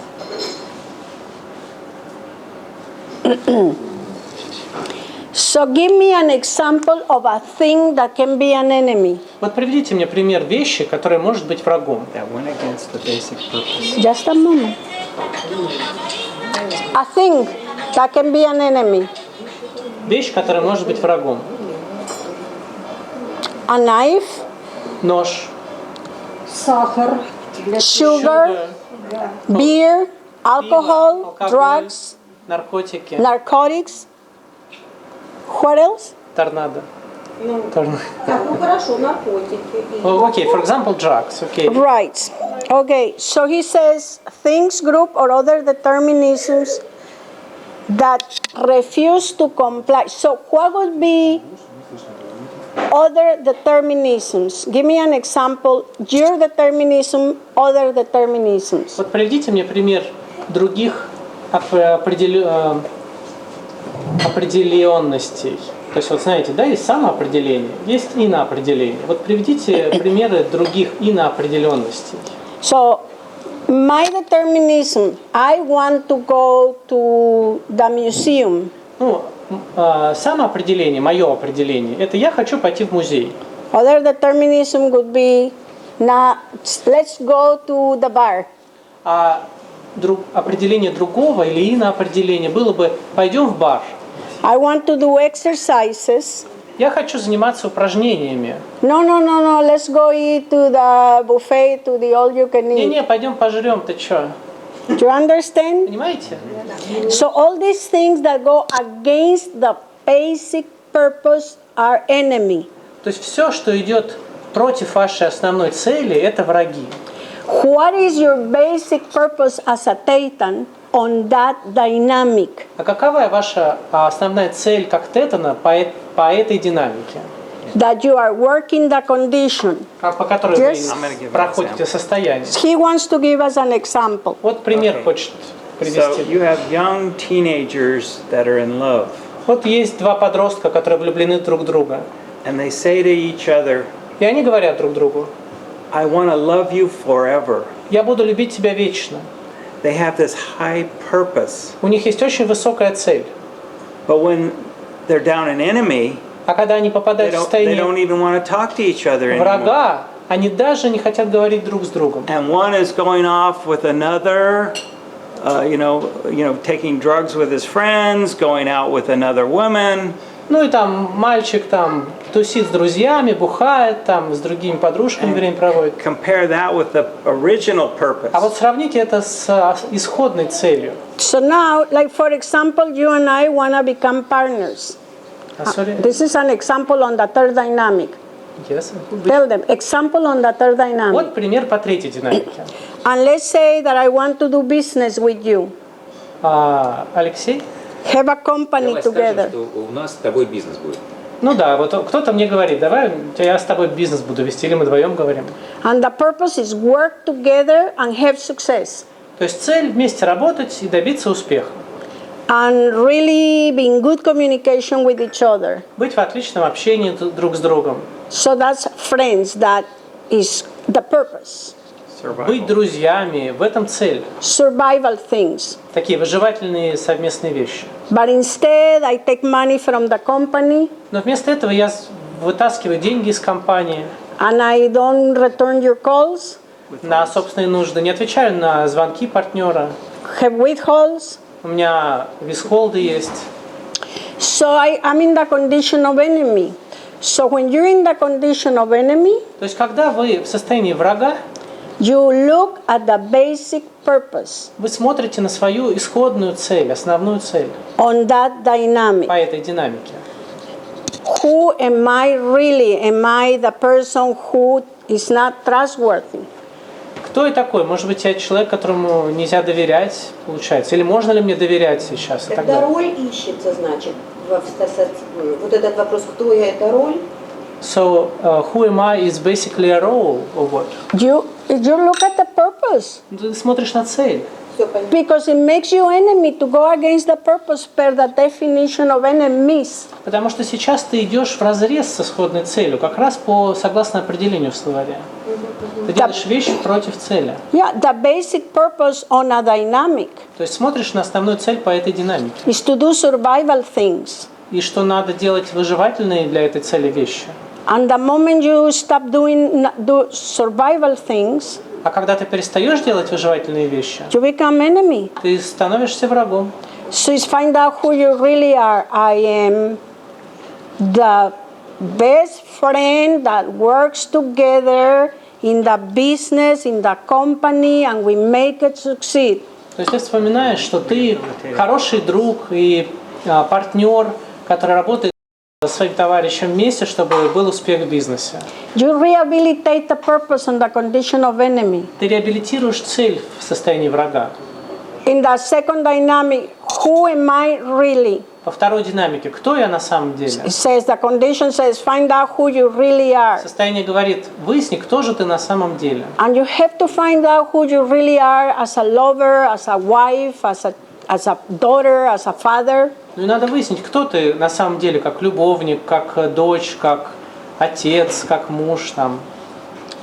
So give me an example of a thing that can be an enemy. Вот приведите мне пример вещи, которая может быть врагом. Just a moment. A thing that can be an enemy. Вещь, которая может быть врагом. A knife, Нож, Сахар. sugar, beer, alcohol, drugs, наркотики, narcotics. What else? торнадо. Так, ну хорошо, наркотики. Okay, for example, drugs. Okay. Right. Okay, so he says things, group, or other determinisms that refuse to comply. So what would be other determinisms? Give me an example. Your determinism, other determinisms. Вот приведите мне пример других определенностей. То есть, вот знаете, да, есть самоопределение, есть иноопределение. Вот приведите примеры других иноопределенностей. So, my determinism, I want to go to the museum. Ну, самоопределение, мое определение, это я хочу пойти в музей. Other determinism would be, let's go to the bar. А определение другого или иноопределение было бы пойдем в бар. I want to do exercises. Я хочу заниматься упражнениями. No, let's go eat to the buffet, to the all you can eat. Не, пойдем пожрем, ты чё? Do you understand? Понимаете? So all these things that go against the basic purpose are enemy. То есть все, что идет против вашей основной цели, это враги. What is your basic purpose as a Titan on that dynamic? А какова ваша основная цель как тетана по этой динамике? That you are working the condition. По которой вы проходите состояние. He wants to give us an example. Вот пример хочет привести. So you have young teenagers that are in love. Вот есть два подростка, которые влюблены друг в друга. And they say to each other, И они говорят друг другу: I want to love you forever. я буду любить тебя вечно. they have this high purpose. У них есть очень высокая цель. But when they're down an enemy, А когда они попадают в they состояние don't even want to talk to each other anymore. врага, они даже не хотят говорить друг с другом. And one is going off with another, taking drugs with his friends, going out with another woman. Ну и там мальчик там тусит с друзьями, бухает, там с другими подружками время проводит. Compare that with the original purpose. А вот сравните это с исходной целью. So now, like for example, you and I want to become partners. This is an example on the third dynamic. Yes. Tell them, example on the third dynamic. Вот пример по третьей динамике. And let's say that I want to do business with you. Алексей? Have a company Давай together. скажем, что у нас с тобой бизнес будет. Ну да, вот кто-то мне говорит, давай я с тобой бизнес буду вести, или мы вдвоем говорим. And the purpose is work together and have success. То есть цель вместе работать и добиться успеха. And really be in good communication with each other. Быть в отличном общении друг с другом. So that's friends, that is the purpose. Быть друзьями, в этом цель. Survival things. Такие выживательные совместные вещи. But instead I take money from the company. Но вместо этого я вытаскиваю деньги из компании. And I don't return your calls. На собственные нужды. Не отвечаю на звонки партнера. Have withholds. У меня висхолды есть. So I'm in the condition of enemy. So when you're in the condition of enemy, то есть когда вы в состоянии врага, you look at the basic purpose. Вы смотрите на свою исходную цель, основную цель. On that dynamic. По этой динамике. Who am I really? Am I the person who is not trustworthy? Кто я такой? Может быть, я человек, которому нельзя доверять, получается? Или можно ли мне доверять сейчас? Когда роль ищется, значит, вот этот вопрос, кто я, это роль? So, who am I is basically a role of what? You look at the purpose. Ты смотришь на цель. Because it makes you enemy to go against the purpose per the definition of enemies. Потому что сейчас ты идешь вразрез с исходной целью, как раз согласно определению в словаре. Ты делаешь вещи против цели. Yeah, the basic purpose on a dynamic. То есть смотришь на основную цель по этой динамике. Is to do survival things. И что надо делать выживательные для этой цели вещи. And the moment you stop doing survival things, а когда ты перестаешь делать выживательные вещи, you become enemy. Ты становишься врагом. So it's find out who you really are. I am the best friend that works together in the business, in the company, and we make it succeed. То есть ты вспоминаешь, что ты хороший друг и партнер, который работает со своим товарищем вместе, чтобы был успех в бизнесе. You rehabilitate the purpose on the condition of enemy. Ты реабилитируешь цель в состоянии врага. In the second dynamic, who am I really? Во второй динамике, кто я на самом деле? It says the condition says find out who you really are. Состояние говорит, выясни, кто же ты на самом деле. And you have to find out who you really are as a lover, as a wife, as a daughter, as a father. Ну и надо выяснить, кто ты на самом деле, как любовник, как дочь, как отец, как муж там.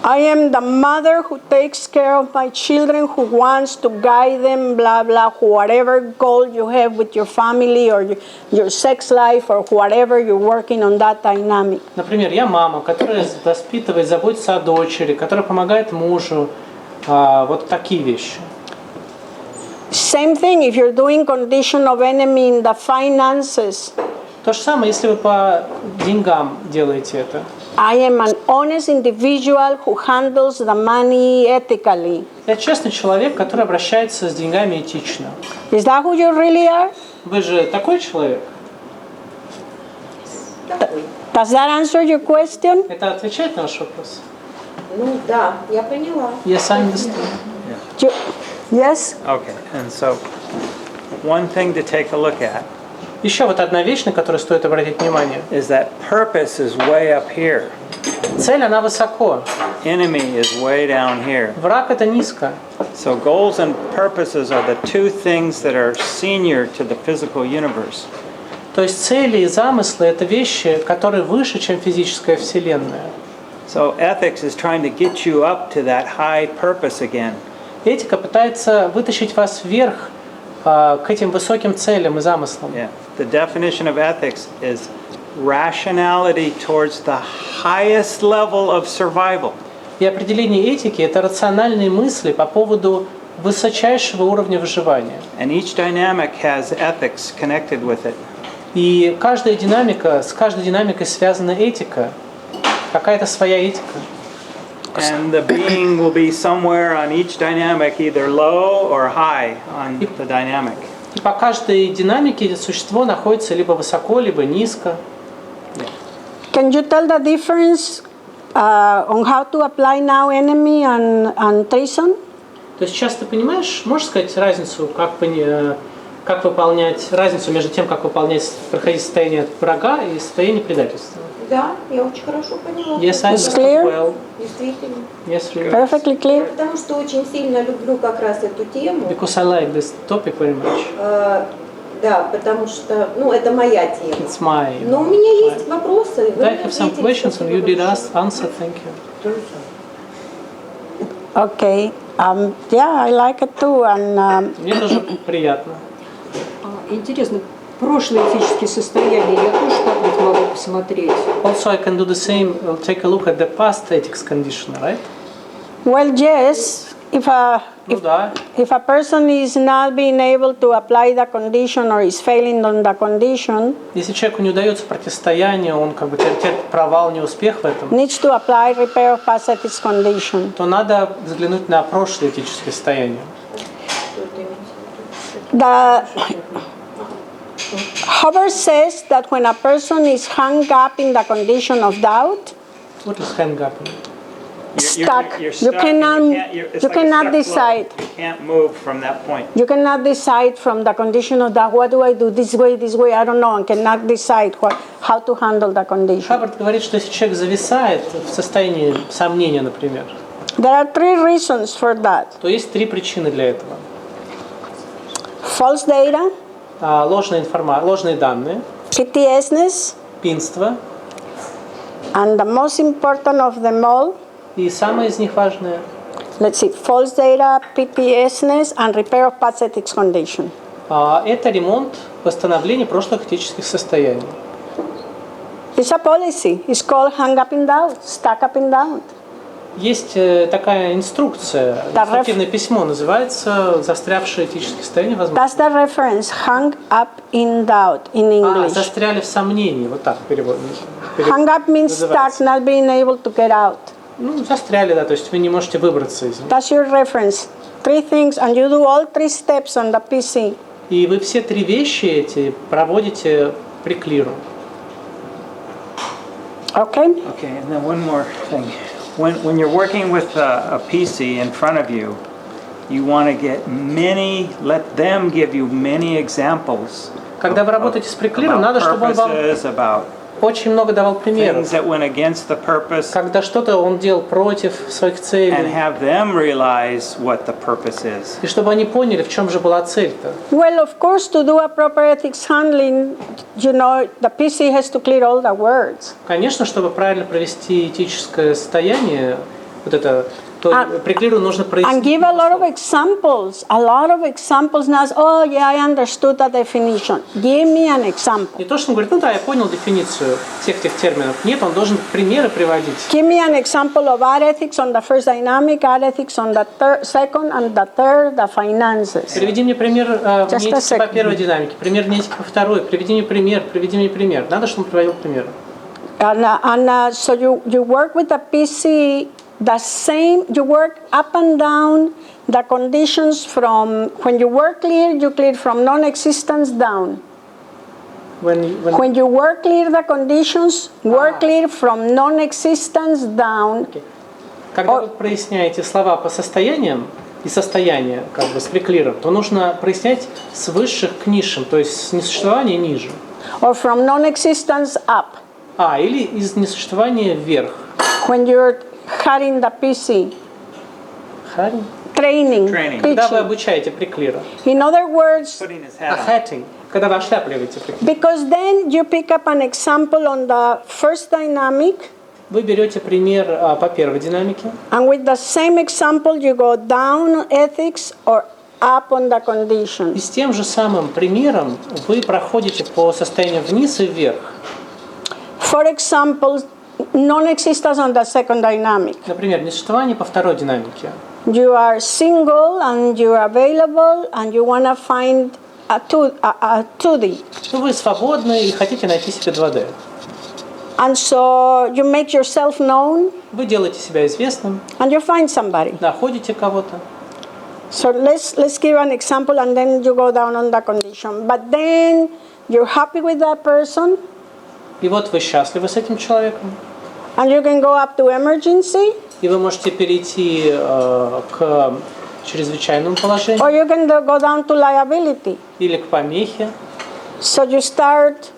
I am the mother who takes care of my children, who wants to guide them, blah, blah, whatever goal you have with your family or your sex life or whatever you're working on that dynamic. Например, я мама, которая воспитывает, заботится о дочери, которая помогает мужу, вот такие вещи. Same thing if you're doing condition of enemy in the finances. То же самое, если вы по деньгам делаете это. I am an honest individual who handles the money ethically. Я честный человек, который обращается с деньгами этично. Is that who you really are? Вы же такой человек? Does that answer your question? Это отвечает на ваш вопрос? Ну да, я поняла. Yes, I understand. Yes? Okay, and so one thing to take a look at. Еще вот одна вещь, на которую стоит обратить внимание. Is that purpose is way up here. Цель, она высоко. Enemy is way down here. Враг это низко. So goals and purposes are the two things that are senior to the physical universe. То есть цели и замыслы это вещи, которые выше, чем физическая вселенная. So ethics is trying to get you up to that high purpose again. Этика пытается вытащить вас вверх к этим высоким целям и замыслам. Yeah. The definition of ethics is rationality towards the highest level of survival. И определение этики – это рациональные мысли по поводу высочайшего уровня выживания. And each dynamic has ethics connected with it. И каждая динамика, с каждой динамикой связана этика, какая-то своя этика. And the being will be somewhere on each dynamic, either low or high on the dynamic. И по каждой динамике существо находится либо высоко, либо низко. Can you tell the difference on how to apply now enemy and treason? То есть сейчас ты понимаешь, можешь сказать разницу, как выполнять, разницу между тем, как проходить состояние врага и состояние предательства? Да, я очень хорошо поняла. Yes, I It's clear? well. Действительно. Yes, really. Perfectly clear? Потому что очень сильно люблю как раз эту тему. Because I like this topic very much. Да, потому что, это моя тема. It's my. Но у меня есть вопросы. Вы I have some questions and you did answer. Thank you. Okay. Yeah, I like it too. And Мне тоже приятно. Интересно, прошлые этические состояния я тоже так могу посмотреть. Also, I can do the same. Take a look at the past ethics condition, right? well, yes. If a person is not being able to apply the condition or is failing on the condition, Если человеку не удается противостояние, он как бы терпит провал, неуспех в этом, needs to apply repair of past ethics condition. то надо взглянуть на прошлые этические состояния. Hubbard says that when a person is hung up in the condition of doubt, What is hang up? stuck. You're You stuck cannot. and it's You like a cannot stuck decide. float. You can't move from that point. You cannot decide from the condition of that. What do I do? This way, I don't know, and cannot decide how to handle the condition. Хаббард говорит, что если человек зависает в состоянии сомнения, например, There are 3 reasons for that: то есть 3 причины для этого. false data, Ложные данные, PTSness, пинство, and the most important of them all, и самое из них важное let's see, false data, PTSness, and repair of past ethics condition. это ремонт, восстановление прошлых этических состояний. It's a policy. It's called hang up in doubt, stuck up in doubt. Есть такая инструкция, инструктивное письмо, называется «Застрявшие этические состояния возможны». That's the reference, hang up in doubt in English. Застряли в сомнении, вот так перевод. Hang up means stuck, not being able to get out. Застряли, да, то есть вы не можете выбраться из него. That's your reference. 3 things, and you do all 3 steps on the PC. И вы все 3 вещи эти проводите при клиру. Okay? Okay, and then one more thing. When you're working with a PC in front of you, you want to let them give you many examples. Когда вы работаете с приклиром, надо, чтобы он вам очень много давал примеров. Things that went against the purpose. Когда что-то он делал против своих целей. And have them realize what the purpose is. И чтобы они поняли, в чем же была цель-то. Well, of course, to do a proper ethics handling, the PC has to clear all the words. Конечно, чтобы правильно провести этическое состояние, вот это, то приклиру нужно прояснить. And give a lot of examples. Not, oh yeah, I understood the definition. Give me an example. Не то, что он говорит, я понял дефиницию всех этих терминов. Нет, он должен примеры приводить. Give me an example of ad ethics on the first dynamic, ad ethics on the second, and the third, the finances. Приведи мне пример неэтики по первой динамике, пример неэтики по второй, приведи мне пример. Надо, чтобы он приводил примеры. And so you work with the PC the same, you work up and down the conditions from, when you work clear, you clear from non-existence down. When you work clear the conditions, work clear from non-existence down. Okay. Когда вы проясняете слова по состояниям и состояние, как бы с приклиром, то нужно прояснять с высших к низшим, то есть с несуществования ниже. Or from non-existence up. Или из несуществования вверх. When you're having the PC. Training. Когда вы обучаете приклира. In other words, hatting. Когда вы ошляпливаете приклир. Because then you pick up an example on the first dynamic. Вы берете пример по первой динамике. And with the same example, you go down on ethics or up on the И conditions. с тем же самым примером вы проходите по состоянию вниз и вверх. For example, non-existence on the second dynamic. Например, несуществование по второй динамике. You are single and you are available and you want to find a 2D. Ну, вы свободны и хотите найти себе 2D. And so you make yourself known Вы делаете себя известным, and you find somebody. находите кого-то. So let's give an example and then you go down on the condition. But then you're happy with that person И вот вы счастливы с этим человеком. and you can go up to emergency И вы можете перейти к чрезвычайному положению or you can go down to liability. или к помехе. So you start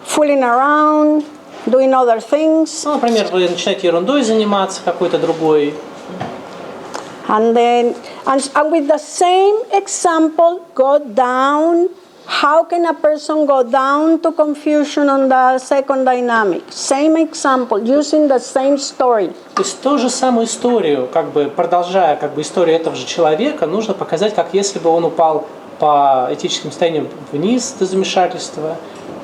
fooling around, doing other things, Ну, например, вы начинаете ерундой заниматься, какой-то другой. and with the same example, go down. How can a person go down to confusion on the second dynamic? Same example, using the same story. То есть ту же самую историю, как бы продолжая историю этого же человека, нужно показать, как если бы он упал по этическим состояниям вниз до замешательства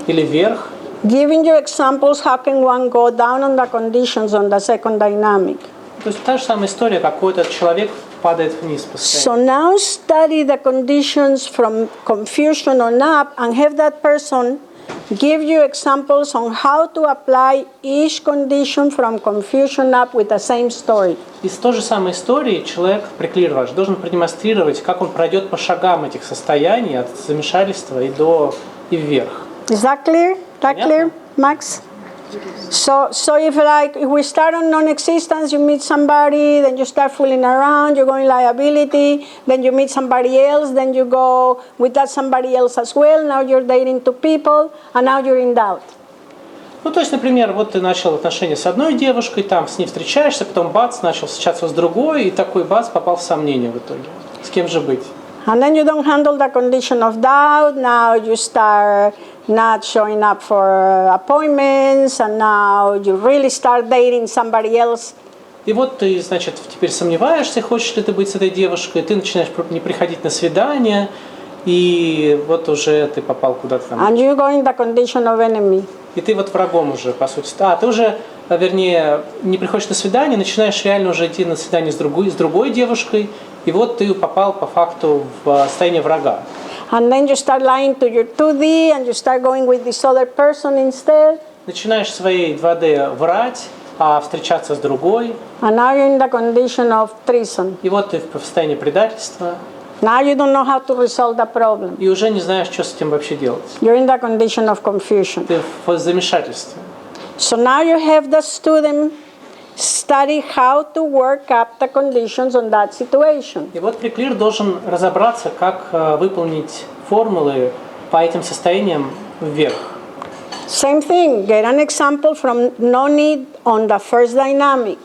или вверх. Giving you examples, how can one go down on the conditions on the second dynamic? То есть та же самая история, какой этот человек падает вниз по состоянию. So now study the conditions from confusion on up and have that person give you examples on how to apply each condition from confusion up with the same story. Из той же самой истории человек, приклир ваш, должен продемонстрировать, как он пройдет по шагам этих состояний от замешательства и вверх. Is that clear? That clear, Max? So if we start on non-existence, you meet somebody, then you start fooling around, you go in liability, then you meet somebody else, then you go with that somebody else as well. Now you're dating two people, and now you're in doubt. Ну, то есть, например, вот ты начал отношения с одной девушкой, там с ней встречаешься, потом бац, начал встречаться с другой, и такой бац, попал в сомнение в итоге. С кем же быть? And then you don't handle the condition of doubt. Now you start not showing up for appointments, and now you really start dating somebody else. И вот ты, значит, теперь сомневаешься, хочешь ли ты быть с этой девушкой, ты начинаешь не приходить на свидание, и вот уже ты попал куда-то там. And you go in the condition of enemy. И ты вот врагом уже, по сути. Ты уже, вернее, не приходишь на свидание, начинаешь реально уже идти на свидание с другой девушкой, и вот ты попал по факту в состояние врага. And then you start lying to your 2D and you start going with this other person instead. Начинаешь своей 2D врать, а встречаться с другой. And now you're in the condition of treason. И вот ты в состоянии предательства. Now you don't know how to resolve the problem. И уже не знаешь, что с этим вообще делать. You're in the condition of confusion. Ты в замешательстве. So now you have the student study how to work up the conditions on that situation. И вот приклир должен разобраться, как выполнить формулы по этим состояниям вверх. Same thing, get an example from no need on the first dynamic.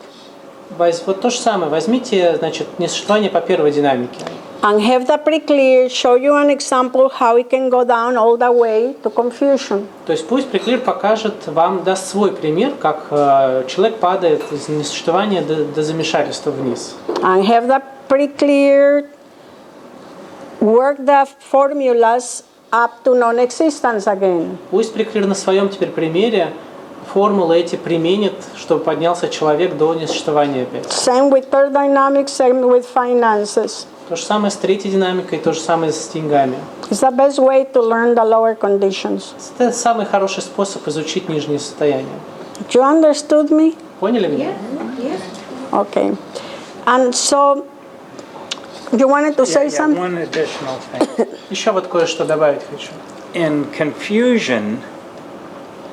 Вот то же самое. Возьмите, значит, несуществование по первой динамике. And have the pre-clear show you an example how it can go down all the way to confusion. То есть пусть приклир покажет вам, даст свой пример, как человек падает из несуществования до замешательства вниз. And have the pre-clear work the formulas up to non-existence again. Пусть приклир на своем теперь примере формулы эти применит, чтобы поднялся человек до несуществования опять. Same with third dynamic, same with finances. То же самое с третьей динамикой, то же самое с деньгами. It's the best way to learn the lower conditions. Это самый хороший способ изучить нижние состояния. You understood me? Поняли меня? Okay. And so, you wanted to say something? One additional thing. Еще вот кое-что добавить хочу. In confusion,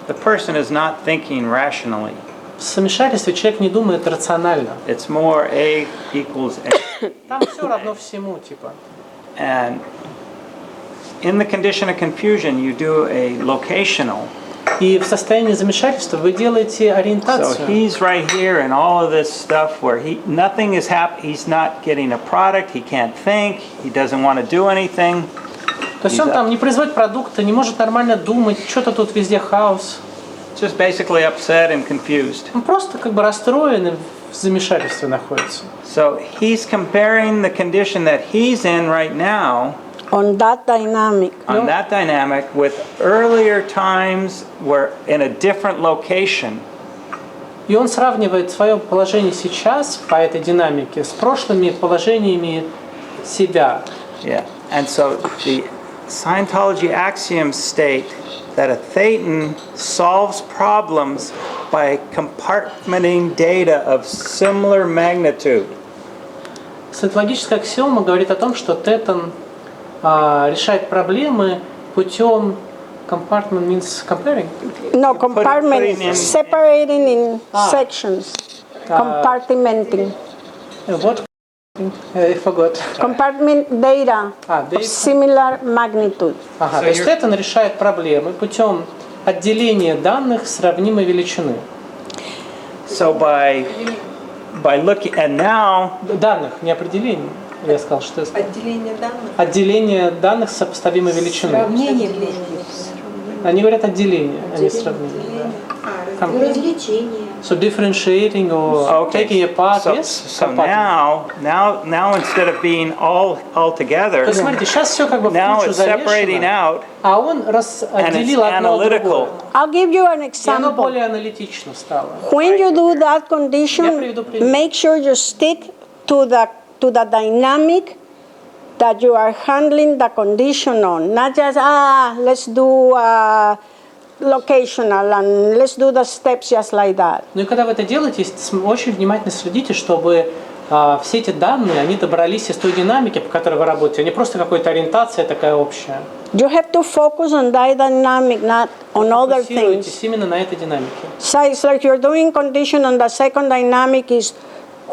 the person is not thinking rationally. В замешательстве человек не думает рационально. It's more A equals A. Там все равно всему, типа. And in the condition of confusion, you do a locational. И в состоянии замешательства вы делаете So ориентацию. he's right here and all of this stuff where nothing is happening. He's not getting a product. He can't think. He doesn't want to do anything. То есть он там не производит продукта, не может нормально думать, что-то тут везде хаос. just basically upset and confused. Он просто как бы расстроен и в замешательстве находится. So he's comparing the condition that he's in right now On that dynamic. on that dynamic with earlier times where in a different location. И он сравнивает свое положение сейчас по этой динамике с прошлыми положениями себя. Yeah. And so the Scientology axioms state that a thetan solves problems by compartmenting data of similar magnitude. Саентологическая аксиома говорит о том, что тетан решает проблемы путем compartment means comparing. No, putting compartment, in- separating in sections. Compartmenting. Вот I forgot. Compartment data of data. similar magnitude. Ага, то есть тетан решает проблемы путем отделения данных сравнимой величины. So by looking, and now Данных, не определений. Я сказал, что это Отделение данных. отделение данных с сопоставимой величиной. Сравнение. Они говорят отделение, а не сравнение. Развлечения. So differentiating or taking apart, so, yes? so Compartment. now instead of being all То together, есть, смотрите, сейчас все как бы в now кучу it's separating замешано, out а он and it's отделил одно от другого. analytical. I'll give you an И оно example. более аналитично стало. When you do that Я condition, приведу пример. make sure you stick to the dynamic that you are handling the condition on. Not just, let's do locational and let's do the steps just like that. Ну и когда вы это делаете, очень внимательно следите, чтобы все эти данные, они добрались из той динамики, по которой вы работаете, а не просто какая-то ориентация такая общая. You have to focus on that dynamic, not on other things. Фокусируйтесь именно на этой динамике. So it's like you're doing condition on the second dynamic is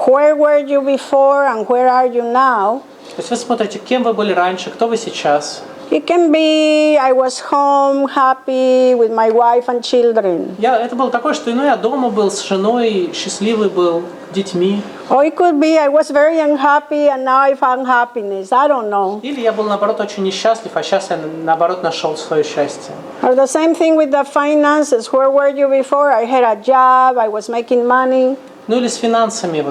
where were you before and where are you now? То есть вы смотрите, кем вы были раньше, кто вы сейчас. It can be I was home happy with my wife and children. Это было такое, что я дома был с женой, счастливый был, детьми. Or it could be I was very unhappy and now I found happiness. I don't know. Или я был, наоборот, очень несчастлив, а сейчас я, наоборот, нашел свое счастье. Or the same thing with the finances. Where were you before? I had a job, I was making money. Ну или с финансами.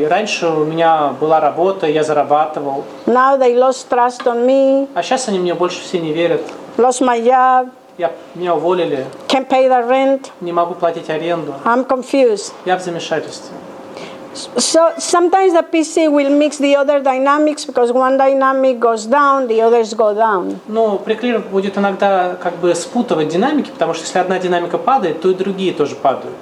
Раньше у меня была работа, я зарабатывал. Now they lost trust on me. А сейчас они мне больше все не верят. Lost my job. Меня уволили. Can't pay the rent. Не могу платить аренду. I'm confused. Я в замешательстве. So sometimes the PC will mix the other dynamics because one dynamic goes down, the others go down. Ну, приклеив будет иногда как бы спутывать динамики, потому что если одна динамика падает, то и другие тоже падают.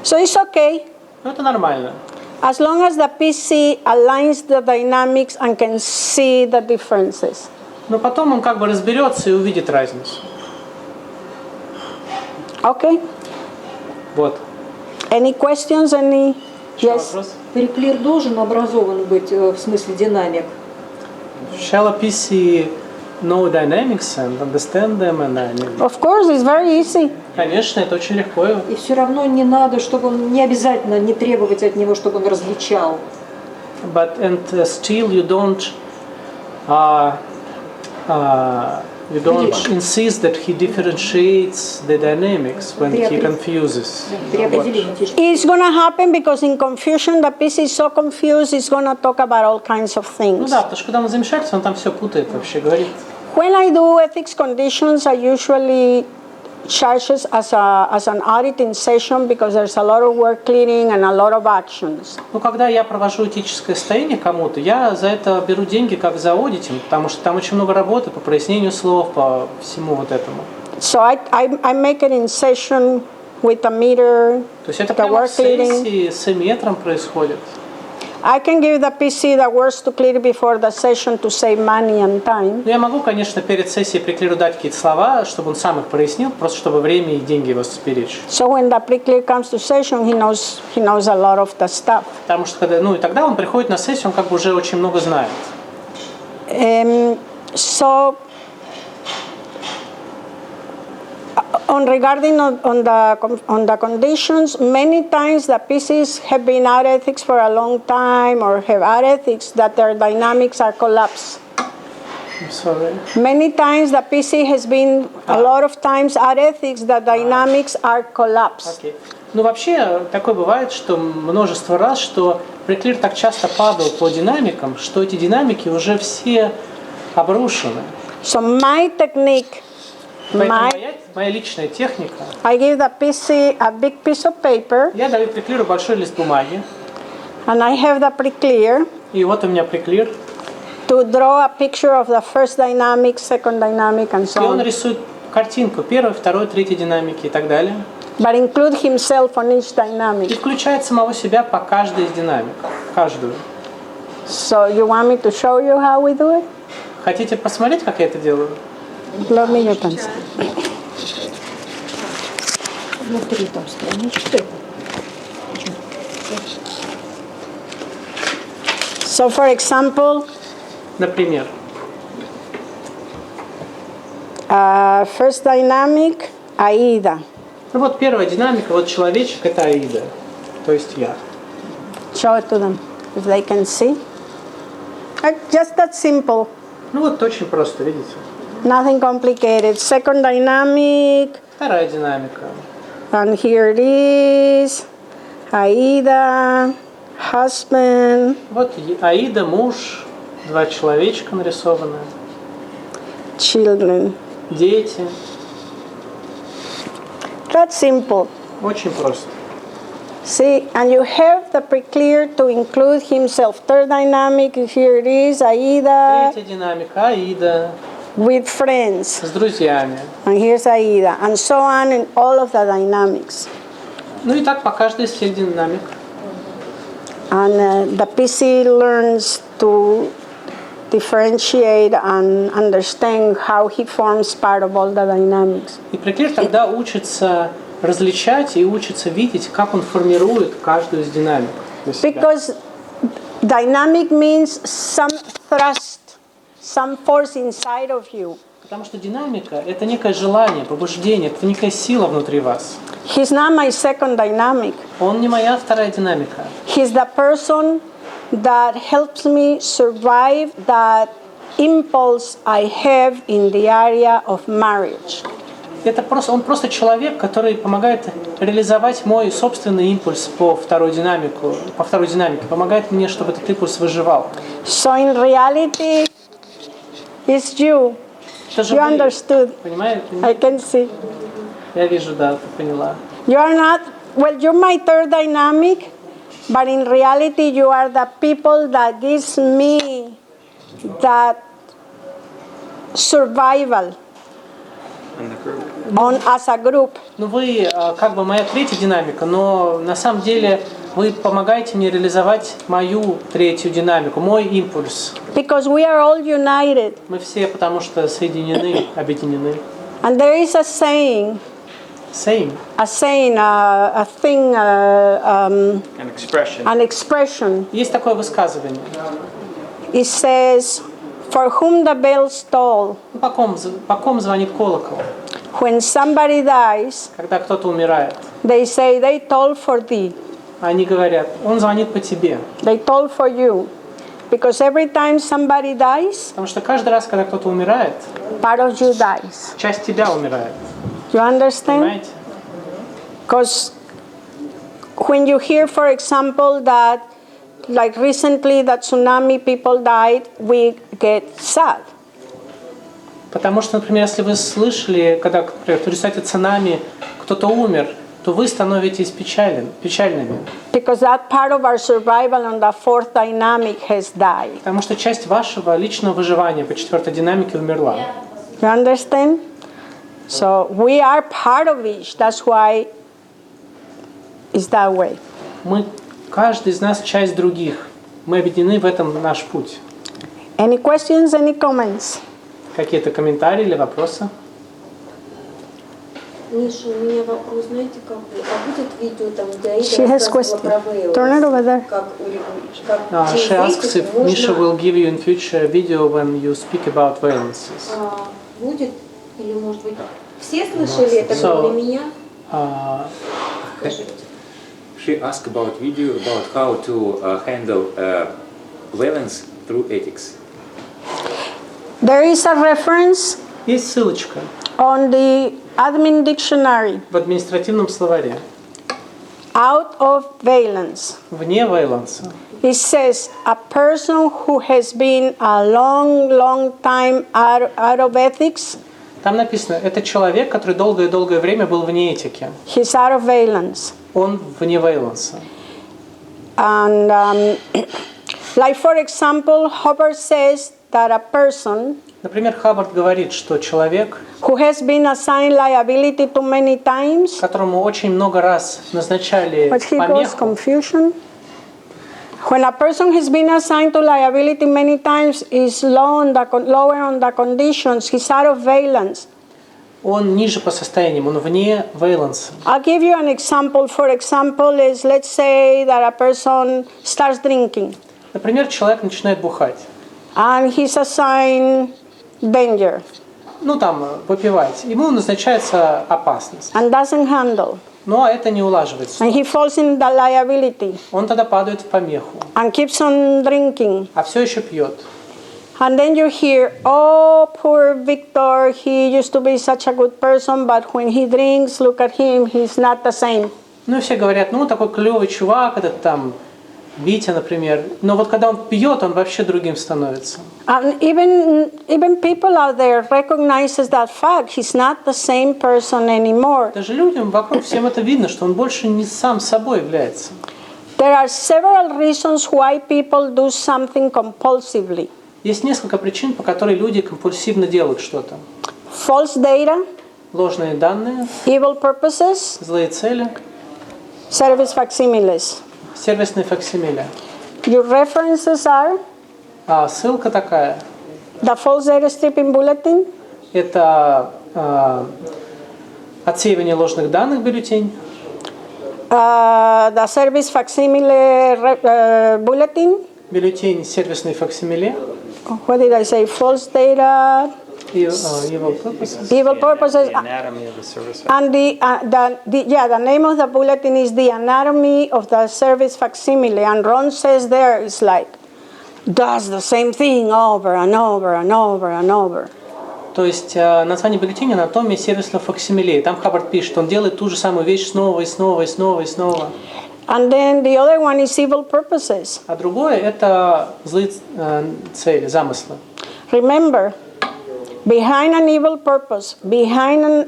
So it's okay. Ну, это нормально. As long as the PC aligns the dynamics and can see the differences. Но потом он как бы разберется и увидит разницу. Okay. Вот. Any questions? Any? Yes. Вопрос? Переклир должен образован быть в смысле динамик. Shall a PC know dynamics and understand them? Of course, it's very easy. Конечно, это очень легко. И все равно не надо, чтобы он, не обязательно, не требовать от него, чтобы он различал. But and still you don't insist that he differentiates the dynamics when he confuses. При определении It's going to happen because in confusion, the PC is so confused, it's going to talk about all kinds of Ну things. да, потому что когда он замешательство, он там все путает вообще, говорит. When I do ethics conditions, I usually charge it as an auditing session because there's a lot of work clearing and a lot of actions. Ну, когда я провожу этическое состояние кому-то, я за это беру деньги как за аудитинг, потому что там очень много работы по прояснению слов, по всему вот этому. So I make it in session with a meter, То есть это the прямо в work clearing. сессии с метром происходит. I can give the PC the words to clear before the session to save money and time. Ну, я могу, конечно, перед сессией преклиру дать какие-то слова, чтобы он сам их прояснил, просто чтобы время и деньги его сберечь. So when the pre-clear comes to session, he knows a lot of the stuff. Потому что когда, и тогда он приходит на сессию, он как бы уже очень много знает. So regarding on the conditions, many times the PCs have been out ethics for a long time or have out ethics that their dynamics are collapsed. I'm sorry. Many times the PC has been, a lot of times at ethics, the dynamics are collapsed. Okay. Ну, вообще, такое бывает, что множество раз, что Преклир так часто падал по динамикам, что эти динамики уже все обрушены. So my technique, Поэтому моя личная техника, I give the PC a big piece of paper, я даю Преклиру большой лист бумаги, and I have the Preclear и вот у меня Преклир, to draw a picture of the first dynamic, second dynamic, and и so он on. рисует картинку первой, второй, третьей динамики и так далее. But include himself on each И dynamic. включает самого себя по каждой из динамик, каждую. So you want me to show you how we do it? Хотите посмотреть, как я это делаю? Let me your pencil. Внутри там странички. So for example, Например, first dynamic, Aida. ну вот первая динамика, вот человечек это Аида, то есть я. Show it to them if they can see. Just that simple. Ну вот очень просто, видите. Nothing complicated. Second dynamic, Вторая динамика. and here it is. Aida, husband, Вот Аида, муж, два человечка нарисованы, children. дети. That's simple. Очень просто. See, and you have the Preclear to include himself. Third dynamic, here it is, Aida Третья динамика Аида with friends. с друзьями. And here's Aida, and so on in all of the dynamics. Ну и так по каждой из всех динамик. And the PC learns to differentiate and understand how he forms part of all the dynamics. И Преклир тогда учится различать и учится видеть, как он формирует каждую из динамик для себя. Because dynamic means some thrust, some force inside of you. Потому что динамика – это некое желание, побуждение, это некая сила внутри вас. He's not my second dynamic. Он не моя вторая динамика. He's the person that helps me survive that impulse I have in the area of marriage. Это просто, он просто человек, который помогает реализовать мой собственный импульс по второй динамике, помогает мне, чтобы этот импульс выживал. So in reality, it's you. Это же You вы, understood. понимаете? I can see. Я вижу, да, ты поняла. You are not, well, you're my third dynamic, but in reality, you are the people that gives me that survival as a group. Ну вы как бы моя третья динамика, но на самом деле вы помогаете мне реализовать мою третью динамику, мой импульс. Because we are all united. Мы все потому что соединены, объединены. And there is a saying. Saying. A saying, a thing, An expression. an expression. Есть такое высказывание. It says, "For whom the bells toll, По ком звонит колокол? when somebody dies, Когда кто-то умирает. they say they toll for thee. Они говорят, он звонит по тебе. They toll for you." Because every time somebody dies, Потому что каждый раз, когда кто-то умирает, part of you dies. часть тебя умирает. You understand? Понимаете? Because when you hear, for example, that like recently that tsunami people died, we get sad. Потому что, например, если вы слышали, когда, например, в результате цунами кто-то умер, то вы становитесь печальными. Because that part of our survival on the fourth dynamic has died. Потому что часть вашего личного выживания по четвертой динамике умерла. You understand? So we are part of each. That's why it's that way. Каждый из нас часть других. Мы объединены в этом наш путь. Any questions, any comments? Какие-то комментарии или вопросы? Миша, у меня вопрос, знаете, как будет видео там, где Аида She has рассказывала про question. Turn it over there. как She asks if Misha will give you in future a video when you speak about violences. Будет, или может быть, все слышали это, кроме меня? She asked about video about how to handle violence through ethics. There is a reference Есть ссылочка on the admin dictionary. в административном словаре. Out of valence. Вне вейланса. It says a person who has been a long time out of ethics. Там написано, это человек, который долгое-долгое время был вне этики. He's out of valence. Он вне вейланса. And like for example, Hubbard says that a person Например, Хаббард говорит, что человек, who has been assigned liability too many times, которому очень много раз назначали but he goes помеху, confusion. When a person has been assigned to liability many times is lower on the conditions, he's out of valence. он ниже по состояниям, он вне вейланса. I'll give you an example. For example, is let's say that a person starts drinking Например, человек начинает бухать, and he's assigned danger ну там, выпивать, ему назначается опасность, and doesn't handle, но это не улаживается. and he falls in the liability Он тогда падает в помеху, and keeps on drinking. а все еще пьет. And then you hear, oh, poor Victor, he used to be such a good person, but when he drinks, look at him, he's not the same. Ну и все говорят, ну такой клевый чувак, этот там Витя, например, но вот когда он пьет, он вообще другим становится. And even people out there recognizes that fact. He's not the same person anymore. Даже людям вокруг всем это видно, что он больше не сам собой является. There are several reasons why people do something compulsively. Есть несколько причин, по которой люди компульсивно делают что-то. False data, Ложные данные, evil purposes, злые цели, service facsimiles. сервисные факсимиле. Your references are Ссылка такая. the false data stripping bulletin, Это отсеивание ложных данных, бюллетень, the service facsimile bulletin. бюллетень сервисный факсимиле What did I say? False data, и evil purposes. evil purposes, Anatomy of the service. and the name of the bulletin is the anatomy of the service facsimile. And Ron says there it's like does the same thing over and over and over and over. То есть название бюллетеня «Анатомия сервисного факсимиле». Там Хаббард пишет, он делает ту же самую вещь снова и снова и снова и снова. And then the other one is evil purposes. А другое – это злые цели, замыслы. Remember, behind an evil purpose, behind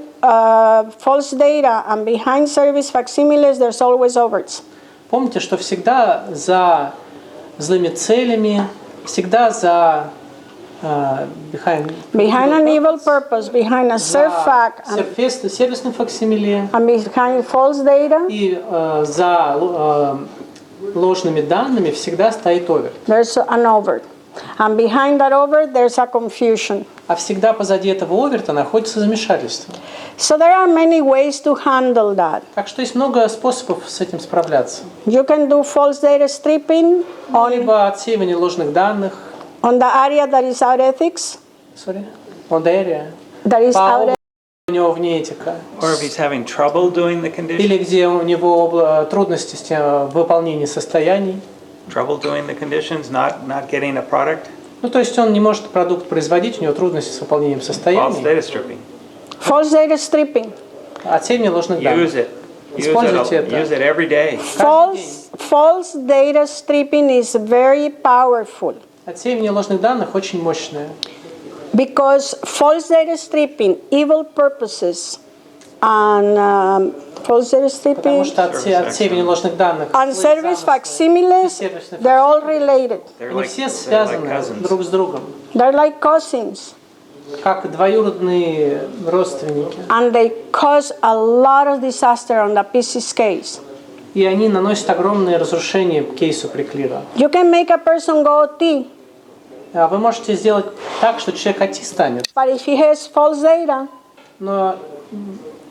false data, and behind service facsimiles, there's always others. Помните, что всегда за злыми целями, всегда за behind Behind an evil purpose, behind a serve fact, сервисным факсимиле and behind false data, и за ложными данными всегда стоит овер. there's an over. And behind that over, there's a confusion. А всегда позади этого оверта находится замешательство. So there are many ways to handle that. Так что есть много способов с этим справляться. You can do false data stripping Либо отсеивание ложных данных. on the area that is out ethics. Sorry? On the area. That is out. У него вне этика. Or if he's having trouble doing the condition. Или где у него трудности с выполнением состояний. Trouble doing the conditions, not getting a product. Ну, то есть он не может продукт производить, у него трудности с выполнением False состояний. data stripping. False data stripping. Отсеивание ложных данных. Use it. Используйте это. Use it every day. False data stripping is very powerful. Отсеивание ложных данных очень мощное. Because false data stripping, evil purposes, and false data Потому stripping что отсеивание ложных данных, and service facsimiles, they're all related. они все связаны друг с другом, They're like cousins. как двоюродные родственники. And they cause a lot of disaster on the PC's case. И они наносят огромные разрушения кейсу приклира. You can make a person go OT, А вы можете сделать так, что человек OT станет. but if he has false data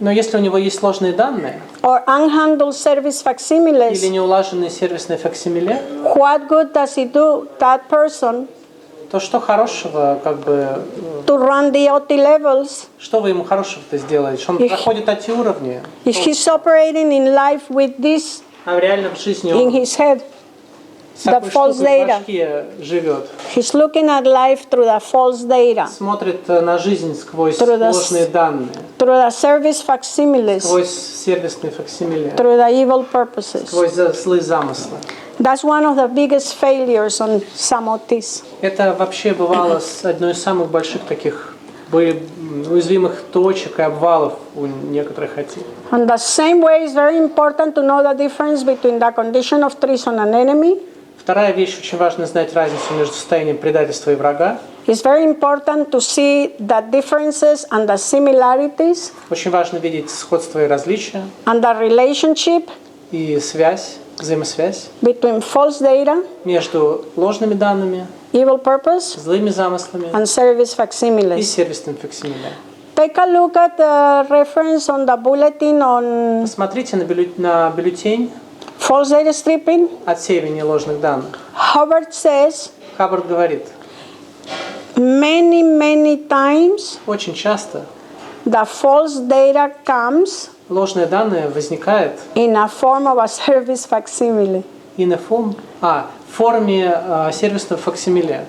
Но если у него есть ложные данные or unhandled service facsimiles, или неулаженные сервисные факсимиле, what good does it do that person то что хорошего, как бы, to run the OT levels что вы ему хорошего-то сделаете? Что он проходит OT уровни, if he's operating in life with this а в реальном жизни in он his head? с The такой false штукой в data. башке живет. He's looking at life through the false data, Смотрит на жизнь сквозь Through the ложные данные, through the service facsimiles, сквозь сервисные факсимиле, through the evil purposes. сквозь злые замыслы. That's one of the biggest failures on some of this. Это вообще бывало одной из самых больших таких уязвимых точек и обвалов у некоторых этих. And the same way, it's very important to know the difference between the condition of treason and enemy. Вторая вещь, очень важно знать разницу между состоянием предательства и врага. It's very important to see the differences and the similarities Очень важно видеть сходство и различия, and the relationship и связь, взаимосвязь between false data, между ложными данными, evil purpose, злыми замыслами and service и facsimiles. сервисным факсимиле. Take a look at the reference on the bulletin on Посмотрите на бюллетень false data stripping. отсеивания ложных данных. Hubbard says Хаббард говорит, many times очень часто the false data comes ложные данные возникают in a form of a service facsimile. в форме сервисного факсимиле.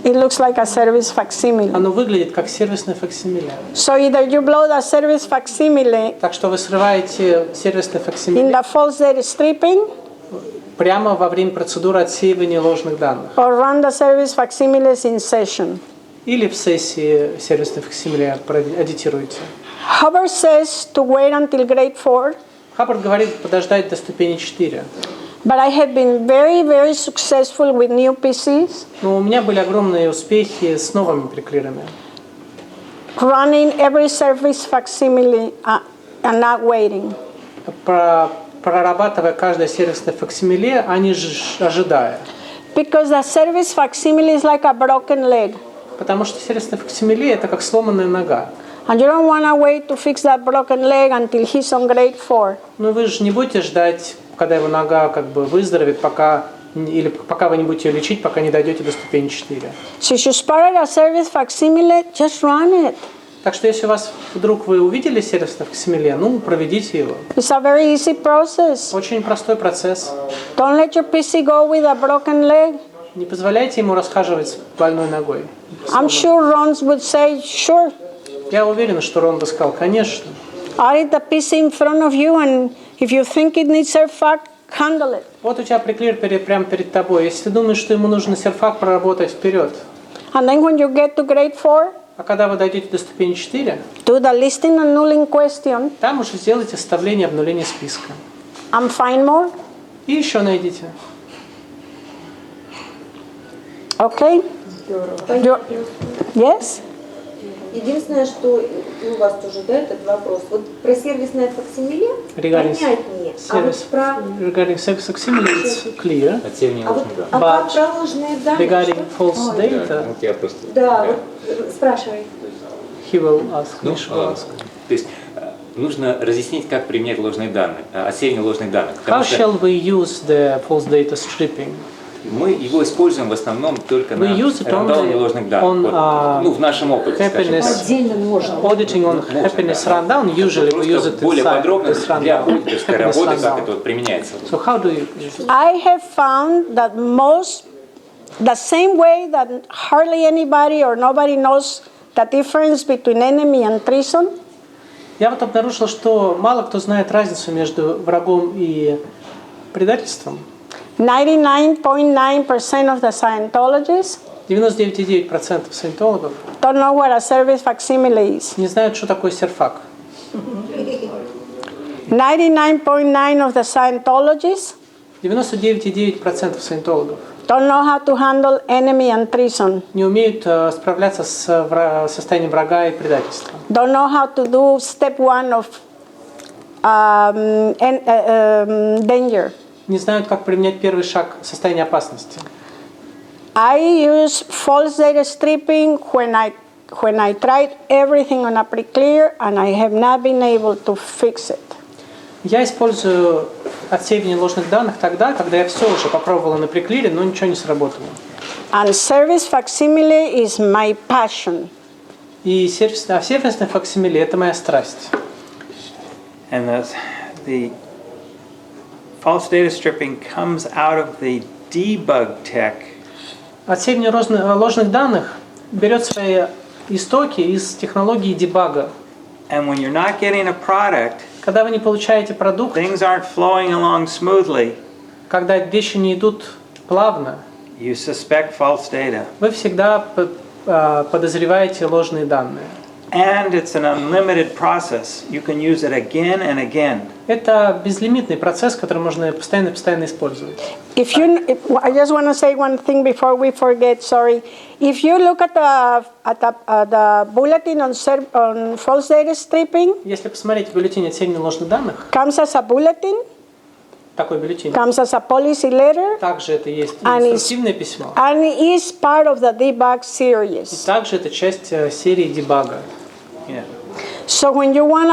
It looks like a service facsimile. Оно выглядит как сервисное факсимиле. So either you blow the service facsimile Так что вы срываете сервисное in факсимиле the false data stripping прямо во время процедуры отсеивания ложных данных. or run the service facsimiles in session. Или в сессии сервисное факсимиле одитируете. Hubbard says to wait until grade 4, Хаббард говорит подождать до ступени 4. but I have been very successful with new PCs, Но у меня были огромные успехи с новыми приклирами. running every service facsimile and not waiting. Прорабатывая каждое сервисное факсимиле, а не ожидая. Because the service facsimile is like a broken leg. Потому что сервисное факсимиле это как сломанная нога. And you don't want to wait to fix that broken leg until he's on grade 4. Но вы же не будете ждать, когда его нога как бы выздоровеет, пока вы не будете ее лечить, пока не дойдете до ступени 4. So if you spotted a service facsimile, just run it. Так что если у вас вдруг вы увидели сервисное факсимиле, проведите его. It's a very easy process. Очень простой процесс. Don't let your PC go with a broken leg. Не позволяйте ему расхаживать с больной ногой. I'm sure Ron would say, sure. Я уверен, что Рон бы сказал, конечно. Audit the PC in front of you, and if you think it needs serfac, handle it. Вот у тебя приклеир прямо перед тобой. Если ты думаешь, что ему нужно серфак проработать вперед, And then when you get to grade 4, а когда вы дойдете до ступени 4, do the listing annulling question там уже сделайте составление обнуления списка. and find more. И еще найдите. Okay? Yes? Единственное, что и у вас тоже, да, этот вопрос. Вот про сервисное факсимиле понятнее. А вот про... Regarding service facsimile, it's clear. А вот как про ложные данные? Regarding false data, Да, вот спрашивай. he will ask. То есть нужно разъяснить, как применять ложные данные, отсеивание ложных данных. How shall we use the false data stripping? Мы его используем в основном только на use it рандауме ложных данных. В нашем опыте, auditing on happiness rundown, usually we use it более inside подробно this для rundown. аудиторской работы, как это применяется. So how do you use it? I have found that the same way that hardly anybody or nobody knows the difference between enemy and treason. Я вот обнаружил, что мало кто знает разницу между врагом и предательством. 99.9% of the Scientologists 99,9% саентологов don't know what a service facsimile is. не знают, что такое серфак. 99.9% of the Scientologists 99,9% саентологов don't know how to handle enemy and treason. не умеют справляться с состоянием врага и предательства. Don't know how to do step 1 of danger. Не знают, как применять первый шаг состояния опасности. I use false data stripping when I tried everything on a pre-clear and I have not been able to fix it. Я использую отсеивание ложных данных тогда, когда я все уже попробовала на преклире, но ничего не сработало. And service facsimile is my passion. И сервисное факсимиле – это моя страсть. And the false data stripping comes out of the debug tech. Отсеивание ложных данных берет свои истоки из технологии дебага. And when you're not getting a product, Когда вы не получаете продукт, things aren't flowing along smoothly, когда вещи не идут плавно, you suspect false data. вы всегда подозреваете ложные данные. And it's an unlimited process. You can use it again and again. Это безлимитный процесс, который можно постоянно использовать. I just want to say one thing before we forget. Sorry, if you look at the bulletin on false data stripping, Если посмотреть бюллетень отсеивания ложных данных, comes as a bulletin, такой бюллетень, comes as a policy letter, также это есть and инструктивное письмо, and is part of the debug и series. также это часть серии дебага. Yeah. So when you want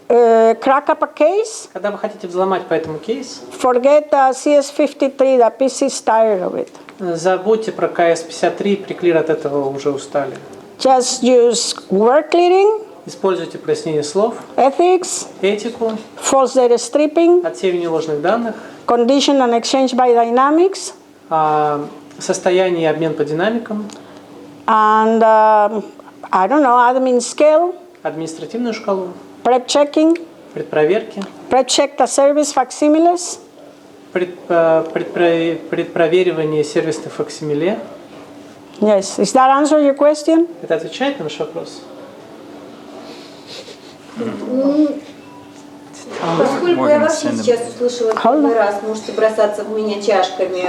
to crack up a case, Когда вы хотите взломать по этому кейс, forget the CS53. The PC is tired of it. забудьте про КС-53, приклир от этого уже устали. Just use word clearing, Используйте прояснение слов, ethics, этику, false data stripping, отсеивание ложных данных, condition and exchange by dynamics, состояние и обмен по динамикам, and I don't know, admin scale, административную шкалу, prep checking, предпроверки, prep check the service facsimiles, предпроверивание сервисных факсимиле. Yes, does that answer your question? Это отвечает на ваш вопрос? Поскольку я вообще сейчас услышала первый раз, можете бросаться в меня чашками,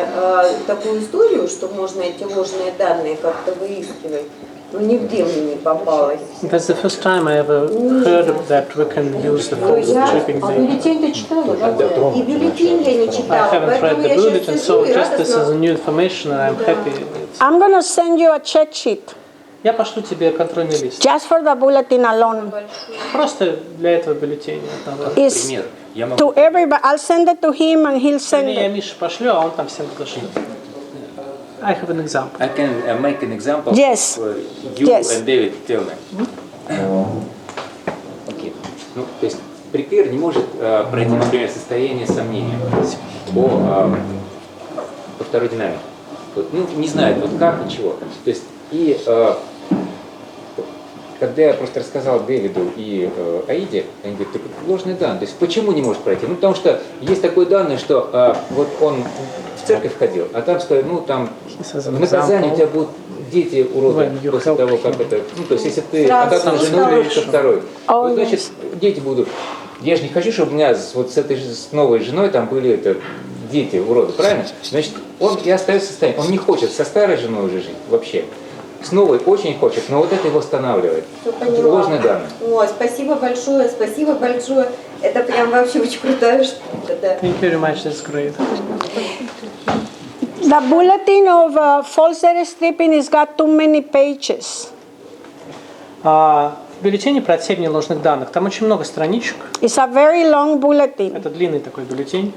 такую историю, что можно эти ложные данные как-то выискивать, но нигде мне не попалось. That's the first time I ever heard that we can use the false stripping А data. бюллетень ты читала, да? И бюллетень я не I читала, haven't read поэтому the я bulletin, сейчас so сижу и just this is радостно... new information and I'm happy. I'm going to send you a check sheet Я пошлю тебе контрольный лист. just for the bulletin alone. Просто для этого бюллетеня. It's Пример. Я могу... to everybody. I'll send it to him and he'll send Я it. Мише пошлю, а он там всем пошлет. I have an example. I can make an example. Yes. You Yes. and David tell me. Okay. Ну, то есть прикер не может пройти, например, состояние сомнения по второй динамике. Вот, ну, не знает, вот как и чего. То есть и когда я просто рассказал Дэвиду и Аиде, они говорят, ложный данные. То есть почему не может пройти? Ну, потому что есть такое данное, что вот он в церковь ходил, а там сказали, ну, там в наказании у тебя будут дети уроды после того, как это... Ну, то есть если ты от одной жены уйдешь ко второй, вот, значит, дети будут... Я же не хочу, чтобы у меня вот с этой с новой женой там были дети уроды, правильно? Значит, он и остается в состоянии. Он не хочет со старой женой уже жить вообще. С новой очень хочет, но вот это его останавливает. Ложные данные. Ой, спасибо большое, спасибо большое. Это прям вообще очень крутая штука, да. Thank you very much, that's great. The bulletin of false data stripping has got too many pages. В бюллетене про отсеивание ложных данных там очень много страничек. It's a very long bulletin. Это длинный такой бюллетень.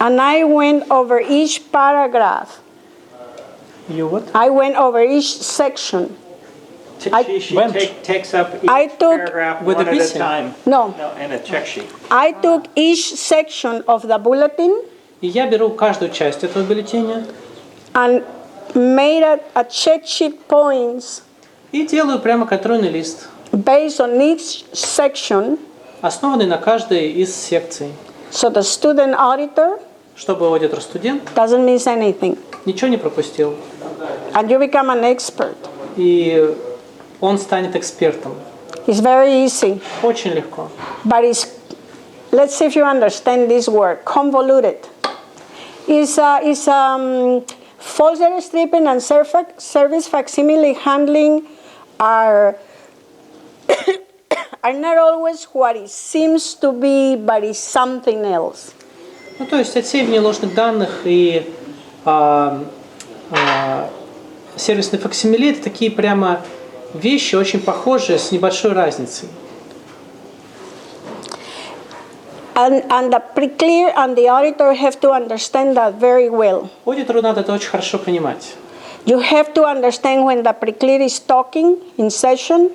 And I went over each paragraph. You what? I went over each section. She takes up each I took- paragraph With one the at a missing? time. No, No, and a check sheet. I took each section of the bulletin И я беру каждую часть этого бюллетеня and made a check sheet points и делаю прямо контрольный лист, based on each section, основанный на каждой из секций, so the student auditor чтобы аудитор-студент doesn't miss anything, ничего не пропустил. and you become an expert. И он станет экспертом. It's very easy, Очень легко. but it's, let's see if you understand this word, convoluted. It's false data stripping and service facsimile handling are are not always what it seems to be, but it's something else. Ну, то есть отсеивание ложных данных и сервисные факсимиле – это такие прямо вещи, очень похожие, с небольшой разницей. And the pre-clear and the auditor have to understand that very well. Аудитору надо это очень хорошо понимать. You have to understand when the pre-clear is talking in session.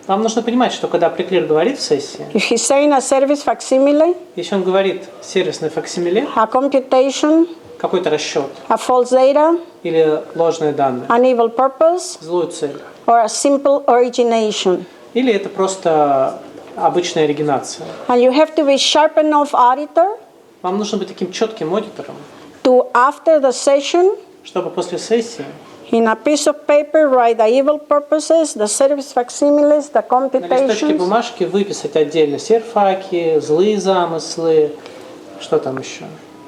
Вам нужно понимать, что когда преклир говорит в сессии, If he's saying a service facsimile, если он говорит сервисное факсимиле, a computation, какой-то расчет a false data, или ложные данные, an evil purpose, злую цель, or a simple origination. или это просто обычная оригинация. And you have to be sharp enough auditor Вам нужно быть таким четким аудитором, to, after the session, чтобы после сессии in a piece of paper, write the evil purposes, the service facsimiles, the на листочке computations, бумажки выписать отдельно серфаки, злые замыслы, что там еще,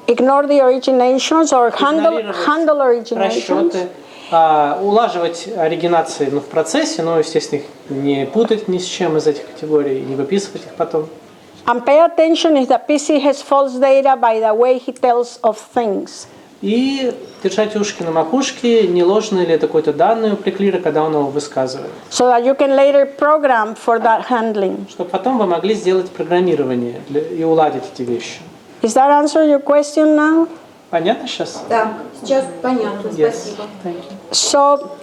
ignore the originations or handle игнорировать originations, расчеты, улаживать оригинации в процессе, но, естественно, их не путать ни с чем из этих категорий, не выписывать их потом. and pay attention if the PC has false data by the way he tells of things. И держать ушки на макушке, не ложно ли это какое-то данное у преклира, когда он его высказывает. So that you can later program for that handling. Чтобы потом вы могли сделать программирование и уладить эти вещи. Is that answer your question now? Понятно сейчас? Да, сейчас понятно, спасибо. Thank you. So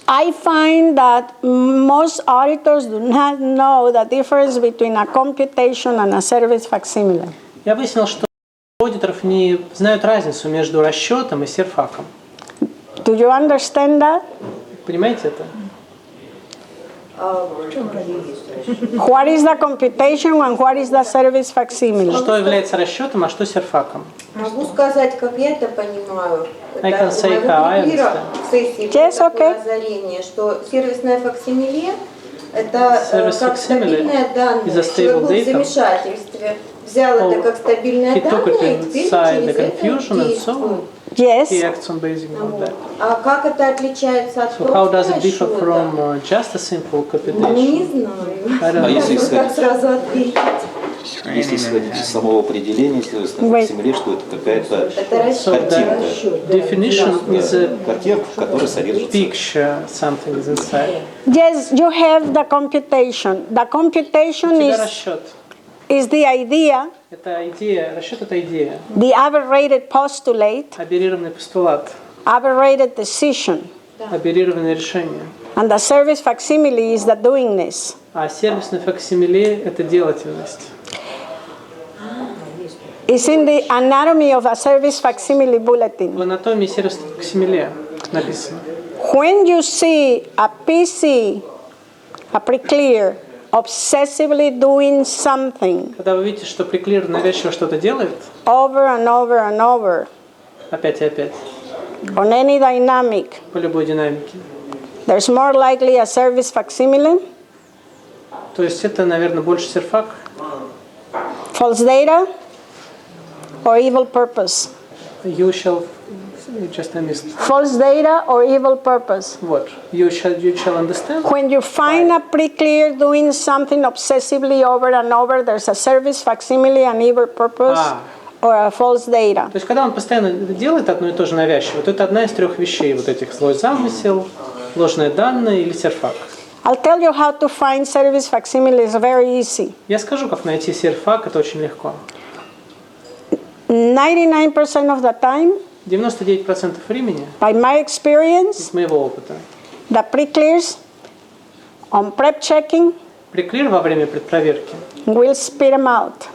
I find that most auditors do not know the difference between a computation and a service facsimile. Я выяснил, что аудиторов не знают разницу между расчетом и серфаком. Do you understand that? Понимаете это? What is the computation and what is the service facsimile? Что является расчетом, а что серфаком? Могу сказать, как я это понимаю. I can say how I understand. В сессии Yes, было такое okay. озарение, что сервисное факсимиле это Service как facsimile стабильное данное. is a stable Человек был в data. замешательстве, взял это как стабильное He took данное, и it теперь inside the через это confusion and so действует. on. He Yes. acts on basis of that. А как это отличается от So how does просто it differ расчета? from just a simple Ну, computation? не знаю. I don't know. если Как исходить, сразу ответить? если исходить из самого определения сервисного факсимиле, что это какая-то Это So картинка, the definition is a картинка, в которой содержится picture, something is inside. Yes, you have the computation. The У computation тебя is расчет. the idea, Это идея, расчет это идея. the aberrated postulate, Оперированный постулат, aberrated decision. оперированное решение. And the service facsimile is the doingness. А сервисный факсимиле это делательность. It's in the anatomy of a service facsimile В bulletin. анатомии сервисного факсимиле написано. When you see a PC, a pre-clear, obsessively doing something Когда вы видите, что преклир навязчиво что-то делает, over and over and over опять и опять, on any dynamic, по любой динамике, there's more likely a service facsimile, то есть это, наверное, больше серфак, false data, or evil purpose. you shall, just I missed, False data or evil purpose. what, you shall understand. When you find a pre-clear doing something obsessively over and over, there's a service facsimile, an evil purpose, or a false data. То есть, когда он постоянно делает одно и то же навязчиво, то это одна из трех вещей, вот этих: злой замысел, ложные данные или серфак. I'll tell you how to find service facsimile. It's very easy. Я скажу, как найти серфак, это очень легко. 99% of the time, 99% времени, by my experience, из моего опыта, the pre-clears on prep checking преклир во время предпроверки will spit them out.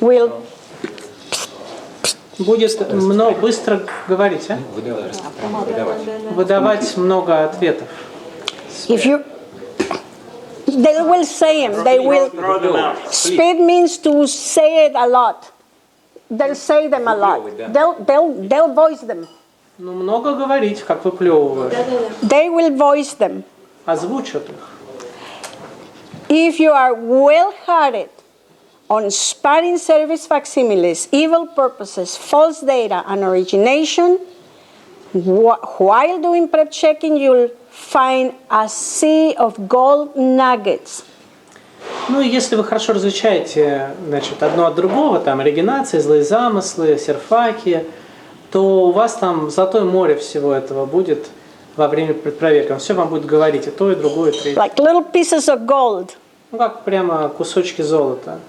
Will будет быстро говорить, выдавать много ответов. if you they will say them. They will. Spit means to say it a lot. They'll say them a lot. They'll voice them. Ну, много говорить, как выплевывают. They will voice them. Озвучат их. If you are well-hearted on spotting service facsimiles, evil purposes, false data, and origination, while doing prep checking, you'll find a sea of gold nuggets. Ну, и если вы хорошо различаете, значит, одно от другого, там, оригинации, злые замыслы, серфаки, то у вас там золотое море всего этого будет во время предпроверки. Он все вам будет говорить, и то, и другое, и третье. Like little pieces of gold. Ну, как прямо кусочки золота.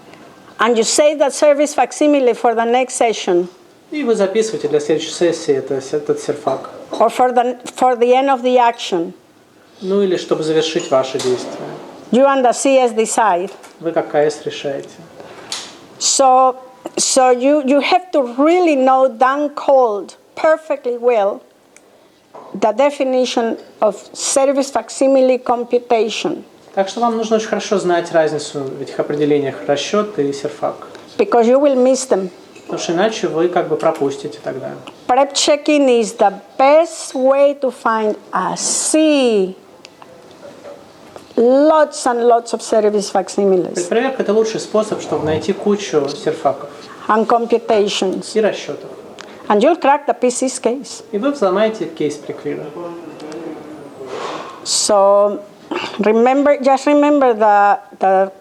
And you save that service facsimile for the next session. И вы записываете для следующей сессии этот серфак. Or for the end of the action. Ну, или чтобы завершить ваше действие. You and the CS decide. Вы как КС решаете. So So you have to really know damn cold perfectly well the definition of service facsimile computation. Так что вам нужно очень хорошо знать разницу в этих определениях расчет и серфак. Because you will miss them. Потому что иначе вы как бы пропустите тогда. Prep checking is the best way to find a sea. Lots and lots of service facsimiles. Предпроверка – это лучший способ, чтобы найти кучу серфаков. And computations. И расчетов. And you'll crack the PC's case. И вы взломаете кейс преклира. So just remember the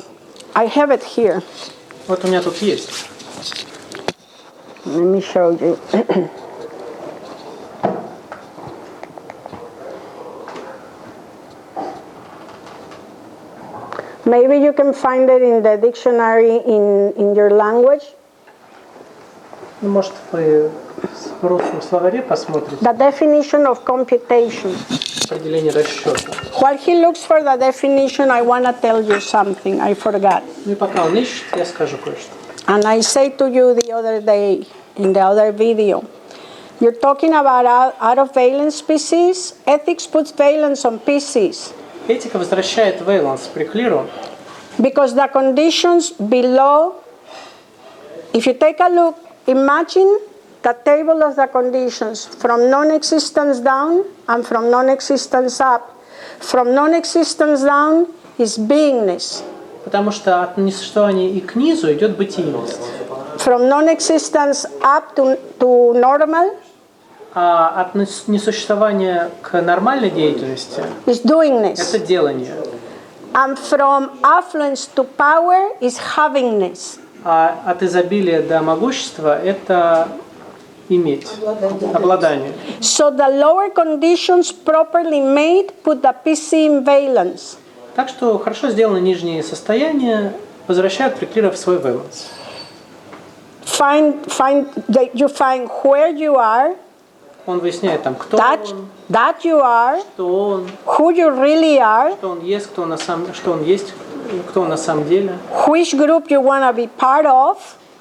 I have it here. Вот у меня тут есть. Let me show you. Maybe you can find it in the dictionary in your language. Может, вы в русском словаре посмотрите. The definition of computation. Определение расчета. While he looks for the definition, I want to tell you something. I forgot. Ну и пока он ищет, я скажу кое-что. And I said to you the other day in the other video, you're talking about out of valence species. Ethics puts valence on PCs. Этика возвращает valence преклиру. Because the conditions below, if you take a look, imagine the table of the conditions from non-existence down and from non-existence up. From non-existence down is beingness. Потому что от несуществования и к низу идет бытийность. From non-existence up to normal А от несуществования к нормальной деятельности is doingness. это делание. And from affluence to power is havingness. А от изобилия до могущества это иметь, обладание. So the lower conditions properly made put the PC in valence. Так что хорошо сделаны нижние состояния возвращают преклира в свой valence. You find where you are. Он выясняет там, кто он, that you are, что он, who you really are, что он есть, кто он на самом деле, which group you want to be part of,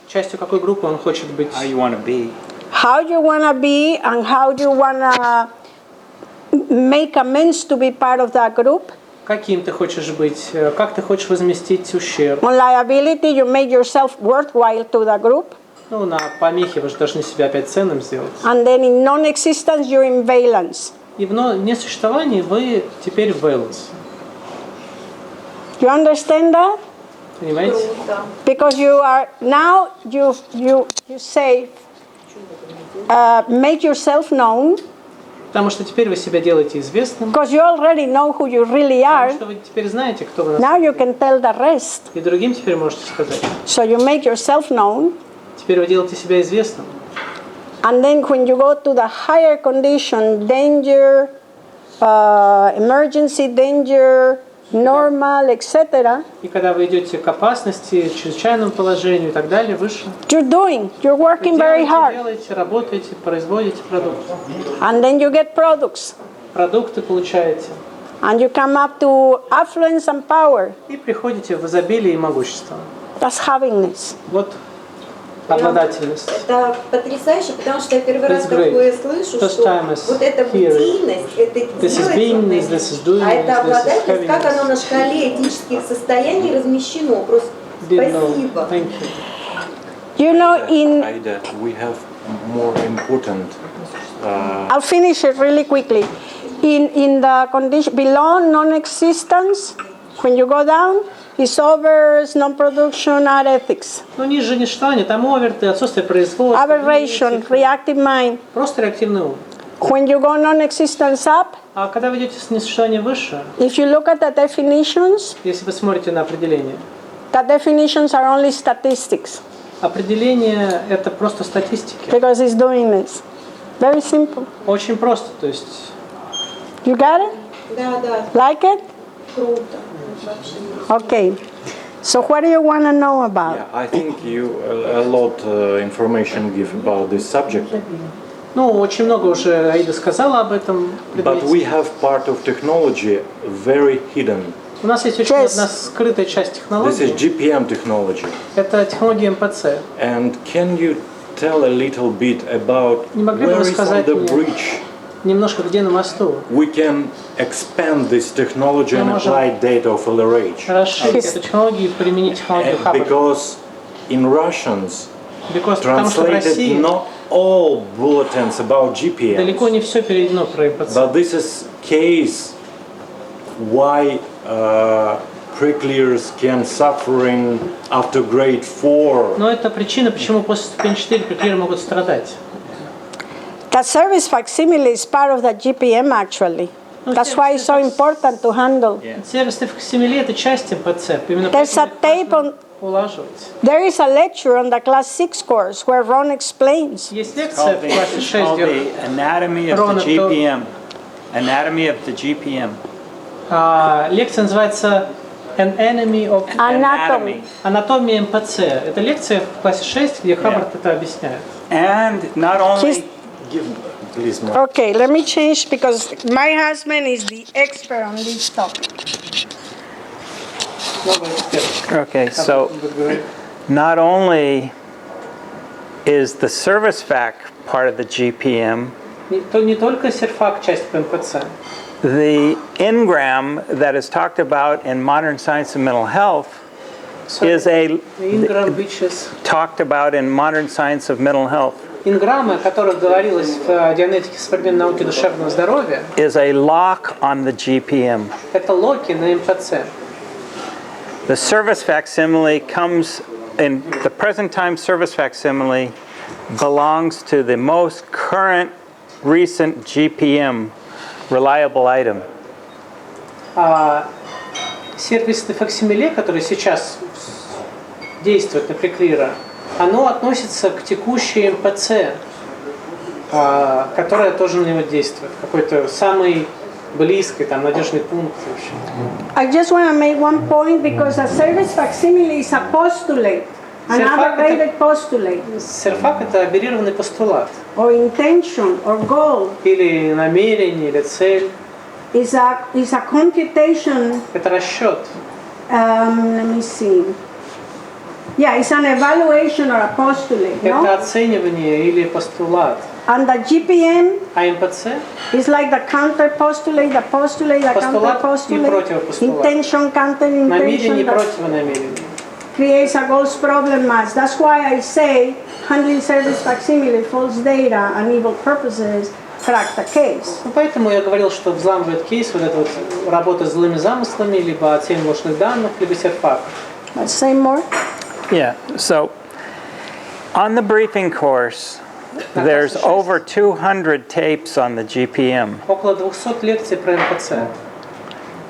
частью какой группы он хочет быть, How you want to be. how you want to be, and how you want to make amends to be part of that group. каким ты хочешь быть, как ты хочешь возместить ущерб. On liability, you make yourself worthwhile to the group. Ну, на помехи вы же должны себя опять ценным сделать. And then in non-existence, you're in valence. И в несуществовании вы теперь в valence. You understand that? Понимаете? Because you are now you say make yourself known. Потому что теперь вы себя делаете известным. Because you already know who you really are. Потому что вы теперь знаете, кто вы на Now самом you деле. can tell the rest. И другим теперь можете сказать. So you make yourself known. Теперь вы делаете себя известным. And then when you go to the higher condition, danger, emergency danger, normal, etc. И когда вы идете к опасности, чрезвычайному положению и так далее, выше, you're working very hard. делаете, работаете, производите продукт. And then you get products. Продукты получаете. And you come up to affluence and power. И приходите в изобилие и могущество. That's havingness. Вот обладательность. Это потрясающе, потому что я первый раз такое слышу, что вот эта бытийность, это делается, а это обладательность, как оно на шкале этических состояний размещено. Просто спасибо. You know, in Aida, we have more important. I'll finish it really quickly. In the condition below non-existence, when you go down, is overs, non-production, are ethics. Ну, ниже ничтожения, там оверты, отсутствие производства. Aberration, reactive mind. Просто реактивный ум. When you go non-existence up, А когда вы идете с несуществования выше, if you look at the definitions, если вы смотрите на определение, the definitions are only statistics. Определение – это просто статистики. Because it's doing this. Very simple. Очень просто, то есть. You got it? Да, да. Like it? Круто. Okay. So what do you want to know about? Yeah, I think you a lot information give about this subject. Ну, очень много уже Аида сказала об этом. But we have part of technology very hidden. У нас есть очень одна скрытая часть This is технологии. GPM technology. Это технология МПЦ. And can you tell a little bit about Не могли бы where вы is on сказать the мне bridge немножко, где на мосту? we can expand this technology and можем apply data of LRH? Расширить эту технологию и применить технологию Хаббарда. Because in Russians, Потому что в translated России not all bulletins about GPM. далеко не все переведено про МПЦ. But this is case why pre-clears can suffering after grade 4. Но это причина, почему после ступени 4 преклиры могут страдать. The service facsimile is part of the GPM actually. That's why it's so important to handle. Сервисные факсимиле – это часть МПЦ. Именно There's a tape on. улаживать. There is a lecture on the class 6 course where Ron explains. Есть лекция в классе 6, called где the anatomy of Ron the GPM. Anatomy of the GPM. лекция называется An Enemy of Anatomy. Анатомия МПЦ. Это лекция в классе 6, где Хаббард это объясняет. And not only Please, Mark. Okay, let me change because my husband is the expert on this topic. Okay, so not only is the service fac part of the GPM, Не только серфак часть МПЦ. the engram that is talked about in modern science and mental health is talked about in modern science of mental health. Инграммы, о которых говорилось в дианетике современной науки душевного здоровья, is a lock on the GPM. Это локи на МПЦ. The service facsimile comes in the present time service facsimile belongs to the most current recent GPM reliable item. Сервисное факсимиле, которое сейчас действует на преклира, оно относится к текущей МПЦ, которая тоже на него действует. Какой-то самый близкий, там, надежный пункт. В общем. I just want to make one point because a service facsimile is a postulate, an abbreviated postulate. Серфак – это аберрированный постулат. Or intention, or goal. Или намерение, или цель. Is a computation. Это расчет. Let me see. Yeah, it's an evaluation or a postulate, no? Это оценивание или постулат. And the GPM А МПЦ is like the counter postulate, the postulate, the counter postulate, intention, counter намерение intention, противонамерение. creates a goals problem match. That's why I say handling service facsimile, false data, and evil purposes crack the case. Поэтому я говорил, что взламывает кейс вот эта вот работа с злыми замыслами, либо оценка ложных данных, либо серфак. But say more. Yeah, so on the briefing course, there's over 200 tapes on the GPM. Около 200 лекций про МПЦ.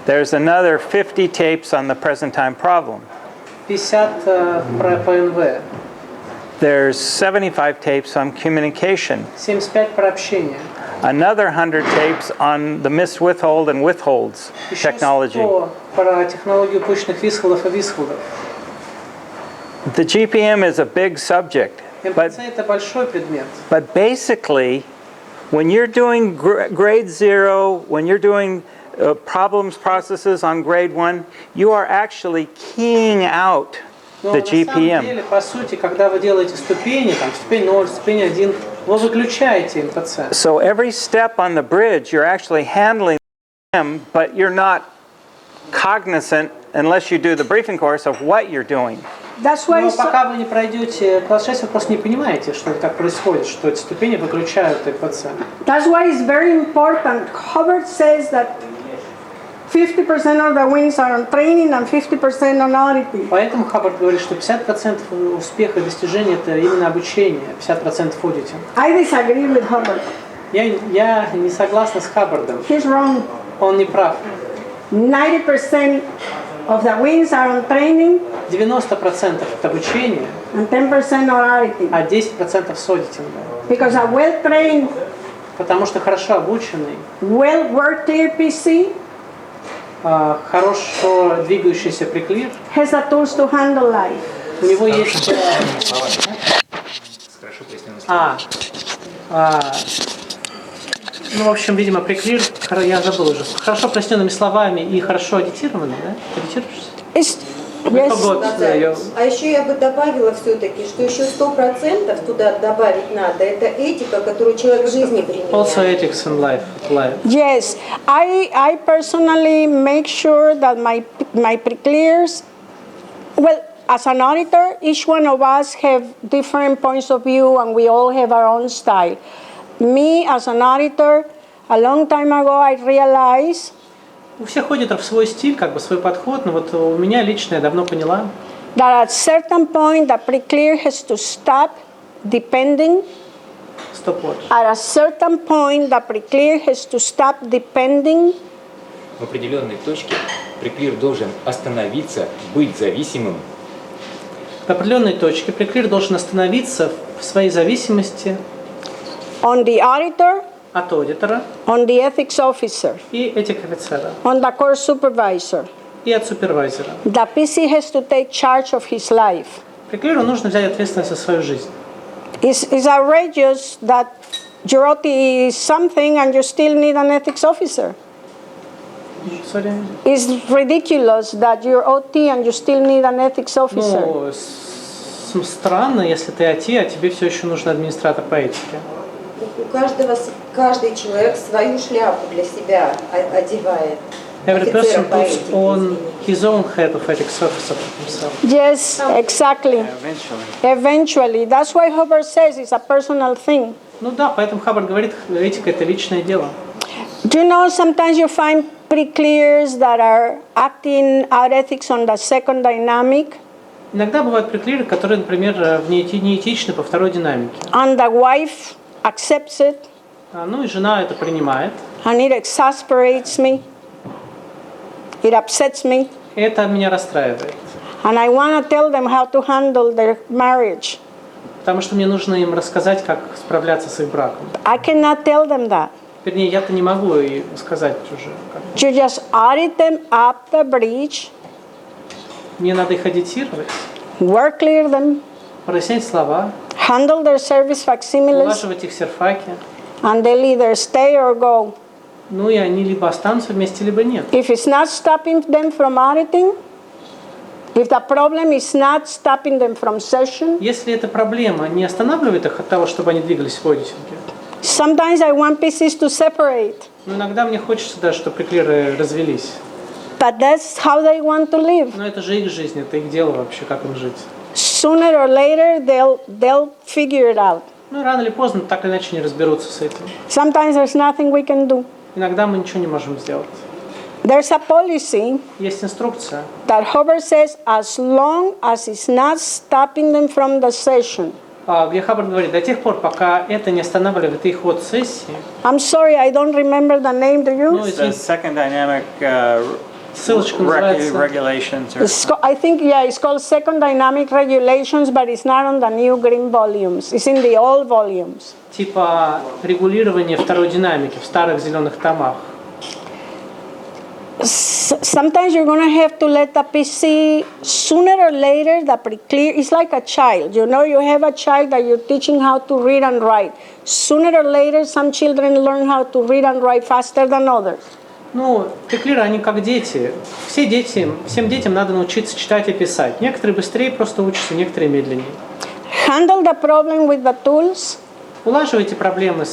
There's another 50 tapes on the present time problem. 50 про ПНВ. There's 75 tapes on communication. 75 про общение. Another 100 tapes on the miss withhold and withholds technology. Еще 100 про технологию пущенных висхолдов и висхолдов. The GPM is a big subject, МПЦ это большой предмет. but basically, when you're doing grade 0, when you're doing problems processes on grade 1, you are actually keying out the GPM. На самом деле, GPM. по сути, когда вы делаете ступени, там ступень 0, ступень 1, вы выключаете МПЦ. So every step on the bridge, you're actually handling them, but you're not cognizant unless you do the briefing course of what you're doing. Но пока вы не пройдете класс 6, вы просто не понимаете, что так происходит, что эти ступени выключают МПЦ. That's why it's very important. Hubbard says that 50% of the wins are on training and 50% on auditing. Поэтому Хаббард говорит, что 50% успеха и достижения это именно обучение, 50% аудитинг. I disagree with Hubbard. Я не согласна с Хаббардом. He's wrong. Он не прав. 90% of the wins are on training. 90% это обучение, and 10% on auditing. А 10% с аудитинга. Because a well-trained, потому что хорошо обученный, well-worked TRPC хорошо двигающийся преклир, has the tools to handle life. У него есть Ну, в общем, видимо, преклир, я забыл уже, хорошо проясненными словами и хорошо одитированный, да? Одитируешься? А еще я бы добавила все-таки, что еще 100% туда добавить надо. Это этика, которую человек в жизни применяет. Also ethics in life. Yes, I personally make sure that my pre-clears, well, as an auditor, each one of us have different points of view and we all have our own style. Me, as an auditor, a long time ago I realized у всех аудиторов свой стиль, как бы свой подход, но вот у меня лично я давно поняла, that at certain point the pre-clear has to stop depending. At a certain point the pre-clear has to stop depending. В определенной точке преклир должен остановиться, быть зависимым. В определенной точке преклир должен остановиться в своей зависимости on the auditor, от аудитора, on the ethics officer, и этик-офицера, on the course supervisor. И от супервайзера. The PC has to take charge of his life. Преклиру нужно взять ответственность за свою жизнь. It's outrageous that your OT is something and you still need an ethics officer. Sorry? It's ridiculous that you're OT and you still need an ethics officer. Ну, странно, если ты OT, а тебе все еще нужен администратор по этике. Каждый человек свою шляпу для себя одевает. Every person puts on his own head of ethics officer for himself. Yes, exactly. Eventually. That's why Hubbard says it's a personal thing. Ну да, поэтому Хаббард говорит, этика это личное дело. Do you know sometimes you find pre-clears that are acting out ethics on the second dynamic? Иногда бывают преклиры, которые, например, неэтичны по второй динамике. And the wife accepts it. Ну и жена это принимает. And it exasperates me. It upsets me. Это меня расстраивает. And I want to tell them how to handle their marriage. Потому что мне нужно им рассказать, как справляться с их браком. I cannot tell them that. Вернее, я-то не могу и сказать уже. You just audit them up the bridge. Мне надо их аудитировать. Work clear them. Прояснять слова. Handle their service facsimiles. Улаживать их серфаки. And they'll either stay or go. Ну и они либо останутся вместе, либо нет. If it's not stopping them from auditing, if the problem is not stopping them from session, если эта проблема не останавливает их от того, чтобы они двигались в аудитинге, sometimes I want pieces to separate. Но иногда мне хочется даже, чтобы преклиры развелись. But that's how they want to live. Но это же их жизнь, это их дело вообще, как им жить. Sooner or later, they'll figure it out. Ну рано или поздно так или иначе не разберутся с этим. Sometimes there's nothing we can do. Иногда мы ничего не можем сделать. There's a policy Есть инструкция, that Hubbard says as long as it's not stopping them from the session. где Хаббард говорит, до тех пор, пока это не останавливает их от сессии. I'm sorry, I don't remember the name. Do you? No, it's the second dynamic Ссылочка называется. regulations. I think, yeah, it's called Second Dynamic Regulations, but it's not on the new green volumes. It's in the old volumes. Типа регулирование второй динамики в старых зеленых томах. Sometimes you're going to have to let the PC, sooner or later, the pre-clear, it's like a child. You know, you have a child that you're teaching how to read and write. Sooner or later, some children learn how to read and write faster than others. Ну, преклиры, они как дети. Всем детям надо научиться читать и писать. Некоторые быстрее просто учатся, некоторые медленнее. Handle the problem with the tools. Улаживайте проблемы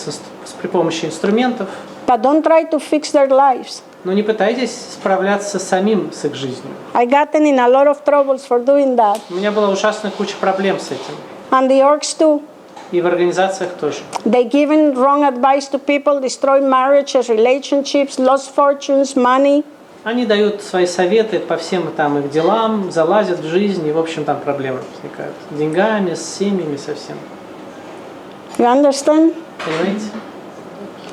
при помощи инструментов. But don't try to fix their lives. Но не пытайтесь справляться самим с их жизнью. I gotten in a lot of troubles for doing that. У меня была ужасная куча проблем с этим. And the orgs too. И в организациях тоже. They given wrong advice to people, destroy marriages, relationships, lost fortunes, money. Они дают свои советы по всем там их делам, залазят в жизнь, и в общем там проблемы возникают. С деньгами, с семьями, со всем. You understand? Понимаете?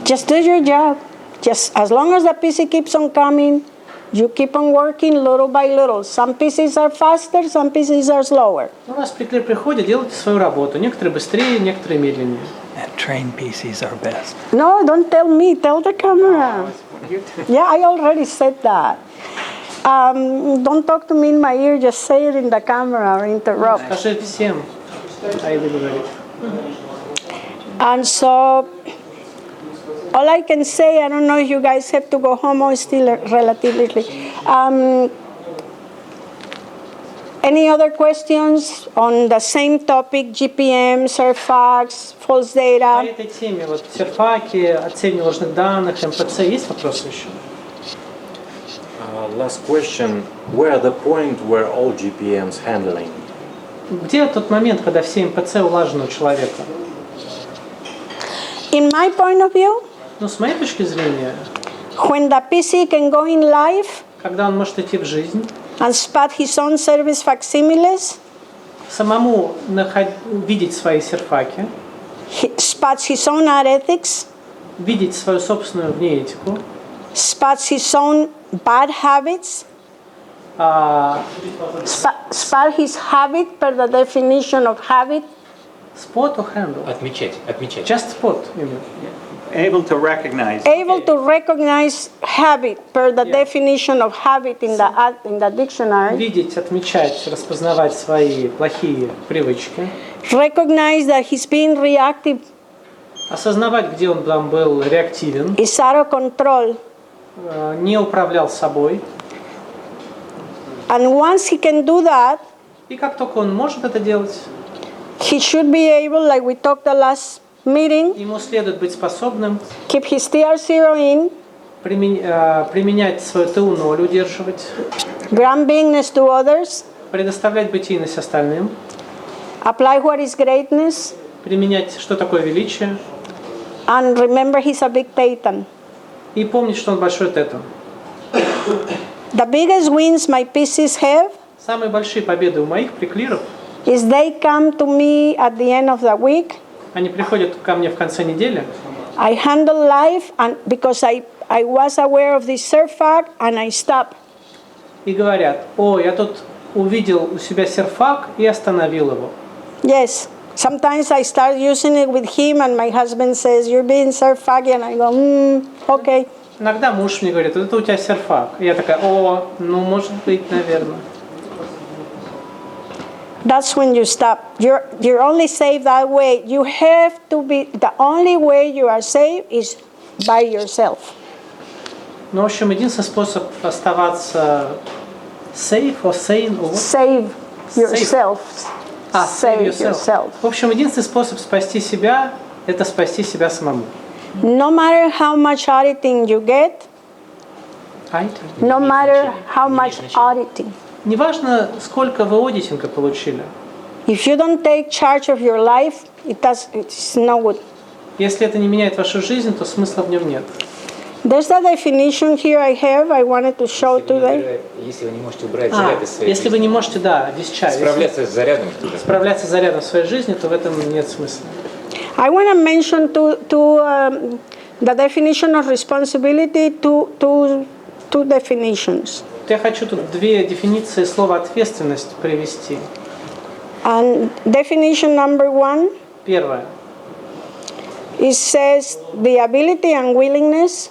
Just do your job. Just as long as the PC keeps on coming, you keep on working little by little. Some PCs are faster, some PCs are slower. У нас преклир приходит, делайте свою работу. Некоторые быстрее, некоторые медленнее. And trained PCs are best. No, don't tell me. Tell the camera. Yeah, I already said that. Don't talk to me in my ear. Just say it in the camera or interrupt. Скажи всем. Аида говорит. And so all I can say, I don't know if you guys have to go home or still relatively. Any other questions on the same topic, GPM, surfax, false По data? этой теме, вот серфаки, оценивание ложных данных, МПЦ, есть вопросы еще? Last question. Where the point where all GPMs handling? Где тот момент, когда все МПЦ улажены у человека? In my point of view, Ну, с моей точки зрения, when the PC can go in live когда он может идти в жизнь, and spot his own service facsimiles, самому видеть свои серфаки, spots his own art ethics, видеть свою собственную внеэтику, spots his own bad habits, spot his habit per the definition of habit. spot or handle? Отмечать. Just spot. Able to recognize. Able to recognize habit per the definition of habit in the dictionary. Видеть, отмечать, распознавать свои плохие привычки. Recognize that he's being reactive. Осознавать, где он там был реактивен. Is out of control. Не управлял собой. And once he can do that, и как только он может это делать, he should be able, like we talked the last meeting, ему следует быть способным keep his TR0 in, применять свою ТУ-0, удерживать, grant beingness to others, предоставлять бытийность остальным, apply what is greatness, применять, что такое величие, and remember he's a big Titan. и помнить, что он большой тетан. The biggest wins my PCs have Самые большие победы у моих приклиров, is they come to me at the end of the week. они приходят ко мне в конце недели. I handle life and because I was aware of this surfact and I stopped. И говорят: о, я тут увидел у себя серфак и остановил его. Yes. Sometimes I start using it with him and my husband says, you're being surfacty, and I go, okay. Иногда муж мне говорит: это у тебя серфак. И я такая: о, ну может быть, наверное. That's when you stop. You're only safe that way. You have to be, the only way you are safe is by yourself. Ну, в общем, единственный способ оставаться safe or sane, or what? Save yourself. Save yourself. В общем, единственный способ спасти себя – это спасти себя самому. No matter how much auditing you get, no matter how much auditing. Неважно, сколько вы одитинга получили. If you don't take charge of your life, it's no good. Если это не меняет вашу жизнь, то смысла в нем нет. There's a definition here I wanted to show today. Если вы не можете убрать заряд из своей если вы не можете, discharge, справляться с зарядом, справляться с зарядом в своей жизни, то в этом нет смысла. I want to mention the definition of responsibility, two definitions. Я хочу тут две дефиниции слова ответственность привести. And definition number one. Первое. It says the ability and willingness.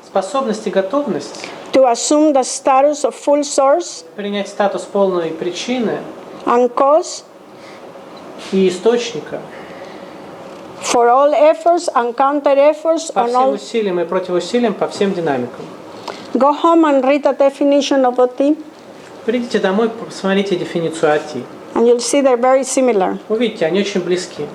Способность и готовность. To assume the status of full source. Принять статус полной причины. And cause. И источника. For all efforts and counter efforts по on всем all. усилиям и противоусилиям, по всем динамикам. Go home and read the definition of OT. Придите домой, посмотрите дефиницию АТИ. And you'll see they're very similar. Увидите, они очень близки.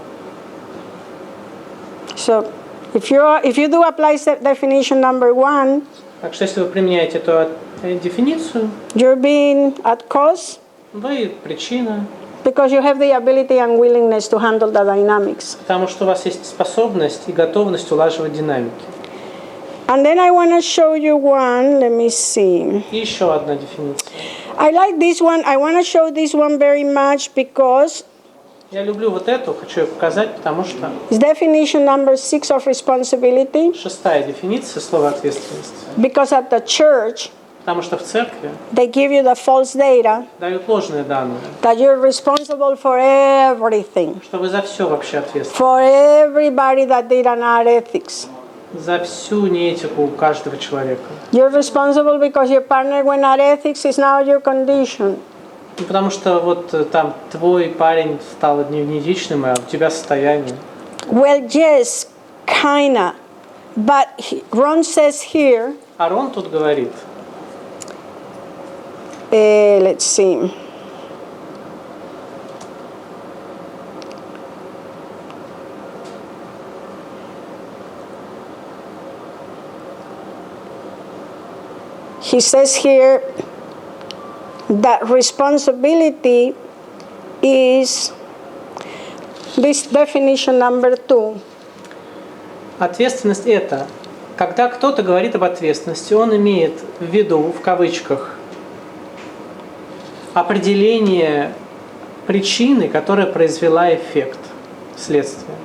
So, if you do apply definition number one, так что если вы применяете эту дефиницию, you're being at cause. Вы причина. Because you have the ability and willingness to handle the dynamics. Потому что у вас есть способность и готовность улаживать динамики. And then I want to show you one. Let me see. И еще одна дефиниция. I like this one. I want to show this one very much because я люблю вот эту, хочу ее показать, потому что it's definition number 6 of responsibility. Шестая дефиниция слова ответственность. Because at the church, потому что в церкви they give you the false data. Дают ложные данные. That you're responsible for everything. Что вы за все вообще ответственны. For everybody that did an art ethics. За всю неэтику каждого человека. You're responsible because your partner went art ethics is now your condition. Потому что вот там твой парень стал неэтичным, а у тебя состояние. Well, yes, kinda. But Ron says here, А Рон тут говорит, let's see. He says here that responsibility is this definition number 2. ответственность это, когда кто-то говорит об ответственности, он имеет в виду, в кавычках, определение причины, которая произвела эффект, следствие.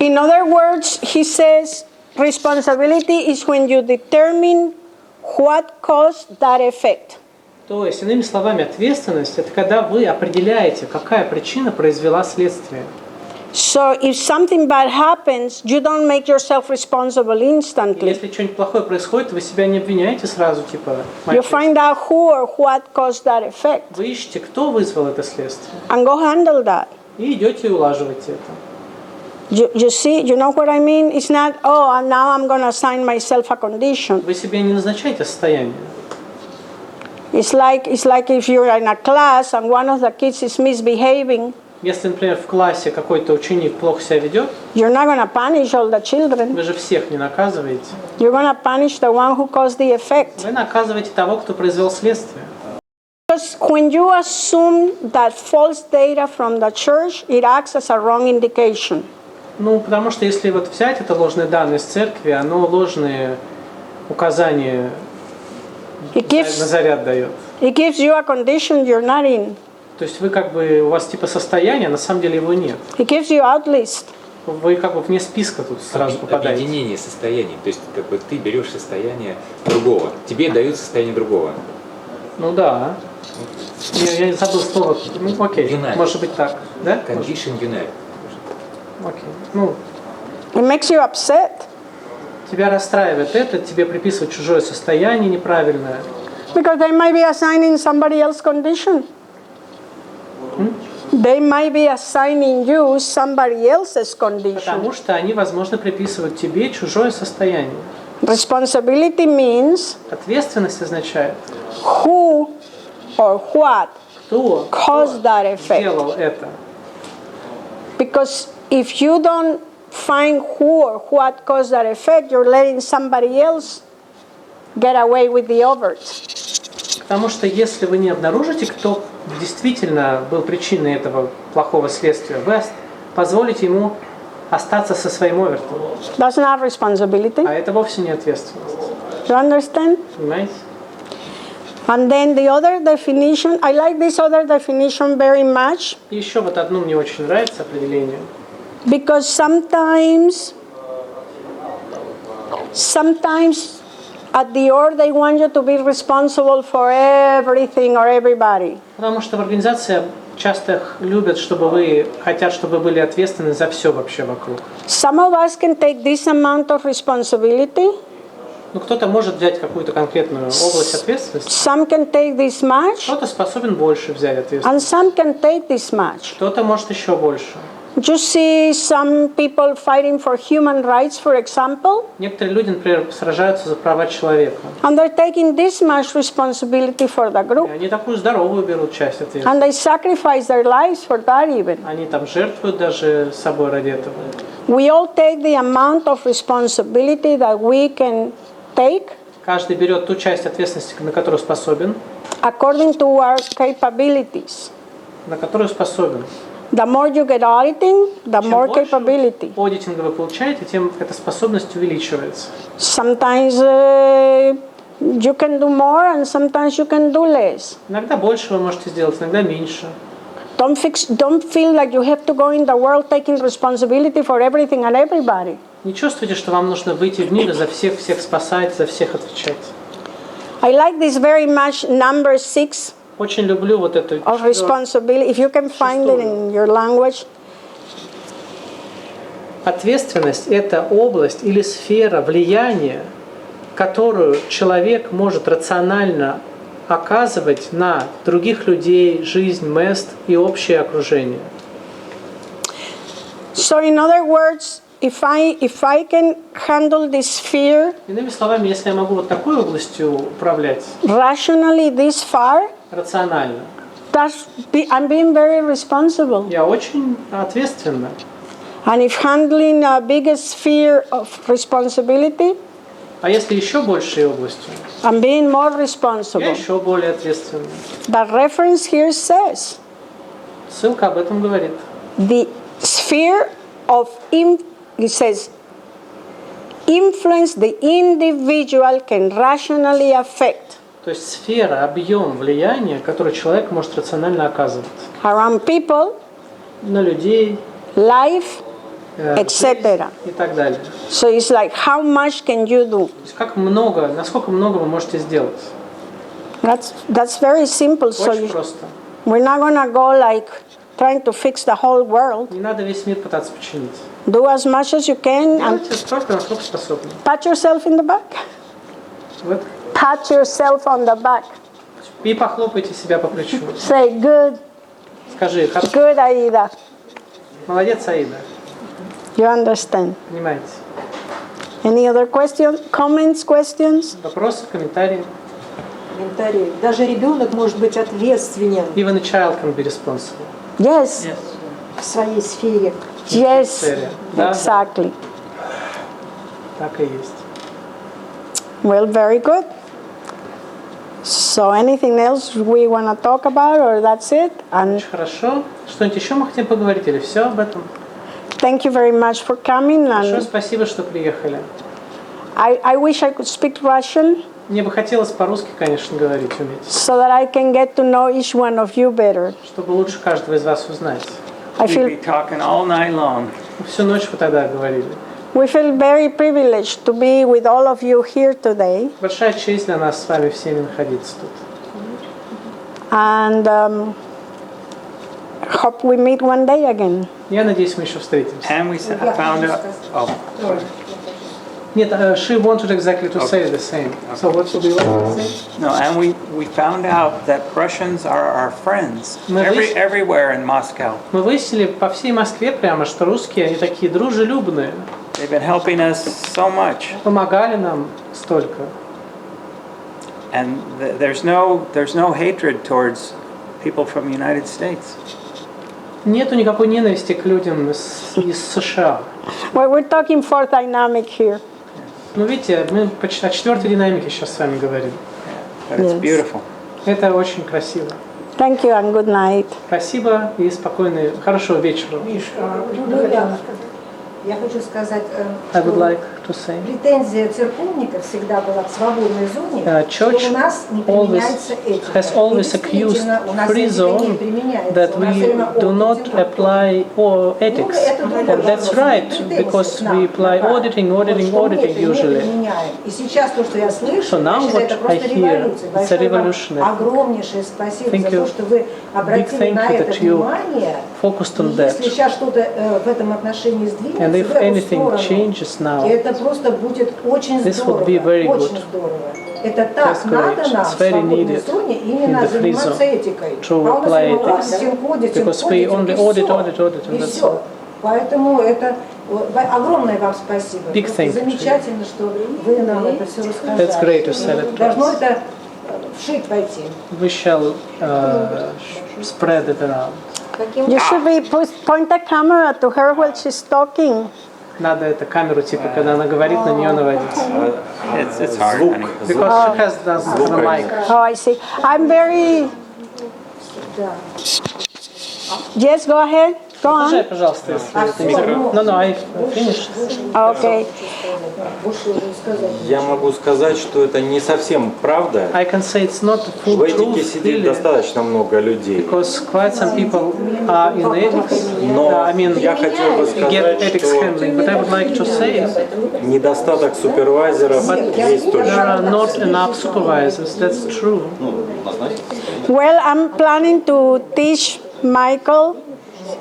In other words, he says responsibility is when you determine what caused that effect. То есть, иными словами, ответственность – это когда вы определяете, какая причина произвела следствие. So if something bad happens, you don't make yourself responsible instantly. Если что-нибудь плохое происходит, вы себя не обвиняете сразу, типа. You find out who or what caused that effect. Вы ищете, кто вызвал это следствие. And go handle that. И идете и улаживаете это. You see, you know what I mean? It's not, oh, and now I'm going to assign myself a condition. Вы себе не назначаете состояние. It's like if you're in a class and one of the kids is misbehaving. Если, например, в классе какой-то ученик плохо себя ведет, you're not going to punish all the children. Вы же всех не наказываете. You're going to punish the one who caused the effect. Вы наказываете того, кто произвел следствие. Because when you assume that false data from the church, it acts as a wrong indication. Ну, потому что если вот взять это ложные данные с церкви, оно ложные указания на заряд дает. It gives you a condition you're not in. То есть вы как бы, у вас типа состояние, на самом деле его нет. It gives you out list. Вы как бы вне списка тут сразу попадаете. Объединение состояний, то есть как бы ты берешь состояние другого, тебе дают состояние другого. Ну да. Я забыл слово. Ну окей, unite. Может быть так, да? Condition unite. Окей. Ну. It makes you upset. Тебя расстраивает это, тебе приписывают чужое состояние неправильное. Because they might be assigning somebody else's condition. They might be assigning you somebody else's condition. Потому что они, возможно, приписывают тебе чужое состояние. Responsibility means ответственность означает who or what кто caused that effect. Сделал это. Because if you don't find who or what caused that effect, you're letting somebody else get away with the overt. Потому что если вы не обнаружите, кто действительно был причиной этого плохого следствия, вы позволите ему остаться со своим овертом. That's not responsibility. А это вовсе не ответственность. You understand? Понимаете? And then the other definition, I like this other definition very much. И еще вот одно мне очень нравится определение. Because sometimes at the org they want you to be responsible for everything or everybody. Потому что в организации часто любят, чтобы вы хотят, чтобы вы были ответственны за все вообще вокруг. Some of us can take this amount of responsibility. Ну, кто-то может взять какую-то конкретную область ответственности. Some can take this much. Кто-то способен больше взять ответственность. And some can take this much. Кто-то может еще больше. You see some people fighting for human rights, for example. Некоторые люди, например, сражаются за права человека. And they're taking this much responsibility for the group. И они такую здоровую берут часть ответственности. And they sacrifice their lives for that even. Они там жертвуют даже собой ради этого. We all take the amount of responsibility that we can take. Каждый берет ту часть ответственности, на которую способен. According to our capabilities. На которую способен. The more you get auditing, the more capability. Аудитинга вы получаете, тем эта способность увеличивается. Sometimes you can do more, and sometimes you can do less. Иногда больше вы можете сделать, иногда меньше. Don't feel like you have to go in the world taking responsibility for everything and everybody. Не чувствуйте, что вам нужно выйти в мир и за всех спасать, за всех отвечать. I like this very much, number 6. Очень люблю вот эту of responsibility, if you can find it in your language. Ответственность – это область или сфера влияния, которую человек может рационально оказывать на других людей, жизнь, мест и общее окружение. So in other words, if I can handle this fear Иными словами, если я могу вот такой областью управлять rationally this far, рационально, I'm being very responsible. я очень ответственна. And if handling a bigger sphere of responsibility, А если еще большей областью, I'm being more я responsible. еще более ответственна. The reference here says Ссылка об этом говорит. the sphere of it says influence the individual can rationally affect То есть сфера, объем влияния, который человек может рационально оказывать around people, на людей, life, жизнь etc. и так далее. So it's like how much can you do? То есть как много, насколько много вы можете сделать? That's very simple. So Очень просто. we're not gonna go like trying to fix the whole world. Не надо весь мир пытаться починить. Do as much as you can and Делайте столько, насколько способны. pat yourself in the back. Вот. Pat yourself on the back. И похлопайте себя по плечу. Say good, Скажи, good Aida. молодец, Аида. You understand? Понимаете? Any other questions? Comments, questions? Вопросы, комментарии. Комментарий. Даже ребенок может быть ответственен Even a child can be responsible. Yes. в своей сфере. Yes. Сфере. Да, Exactly. так и есть. Well, very good. So anything else we want to talk about, or that's it? And Очень хорошо. Что-нибудь еще мы хотим поговорить или все об этом? thank you very much for coming. Большое And спасибо, что приехали. I wish I could speak Russian Мне бы хотелось по-русски, конечно, говорить, уметь, so that I can get to know each one of you better. чтобы лучше каждого из вас узнать. I We'd feel be talking all night long. Всю ночь вы тогда говорили. we feel very privileged to be with all of you here today. Большая честь для нас с вами всеми находиться тут. And hope we meet one day again. Я надеюсь, мы еще встретимся. And we found out. Oh, Нет, she wanted exactly to say the same. So what would you like to say? no, and we found out that Russians are our friends everywhere in Moscow. Мы выяснили по всей Москве прямо, что русские, они такие дружелюбные. They've been helping us so much. Помогали нам столько. And there's no hatred towards people from the United States. Нету никакой ненависти к людям из США. Well, we're talking for dynamic here. Ну, видите, мы почти о четвертой динамике сейчас с вами говорим. But it's Yes. beautiful. Это очень красиво. Thank you and good night. Спасибо и спокойной, хорошего вечера. Я хочу сказать, I would что like to say, претензия церковников всегда была к свободной зоне, Church что у нас не always применяется этика. has И always accused действительно, у нас free этика zone не применяется. that У нас we все время do not аудитинг. apply or ethics. Это другой And that's вопрос. right, Претензии because к нам. we apply Да. auditing Вот что мы это не usually. применяем. И сейчас то, что я слышу, So now я считаю, это what просто I hear, революция. it's a Большое вам revolutionary. огромнейшее спасибо Thank за you. то, что вы обратили Big thank на you это that you внимание. focused on И that. если сейчас что-то в этом отношении сдвинется, And if в эту anything сторону, changes now, это просто будет очень this здорово. would be very Очень good. здорово. Это так That's надо great. нам It's в very свободной needed зоне in именно the free заниматься zone этикой. to А у нас apply именно ethics. Because we only audit, и and that's все. all. Поэтому это огромное вам спасибо. Big Просто thank you. замечательно, что вы нам это все рассказали. That's great to celebrate. Должно это вшить пойти. We shall spread it around. You should be point the camera to her while she's talking. Надо эту камеру, типа, когда она говорит, на нее наводить. It's hard, honey. Because she has the mic. Oh, I see. I'm very. Yes, go ahead. Go Продолжай, on. пожалуйста, если ты не закрыл. No, I finished. Okay. Я могу сказать, что это не совсем правда. I can say it's not full В этике truth, сидит really, достаточно много людей. because quite some people are in ethics. Но I mean, я хотел бы get сказать, ethics что handling, but I would like to say недостаток супервайзеров есть there точно. are not enough supervisors. That's true. Well, I'm planning to teach Michael.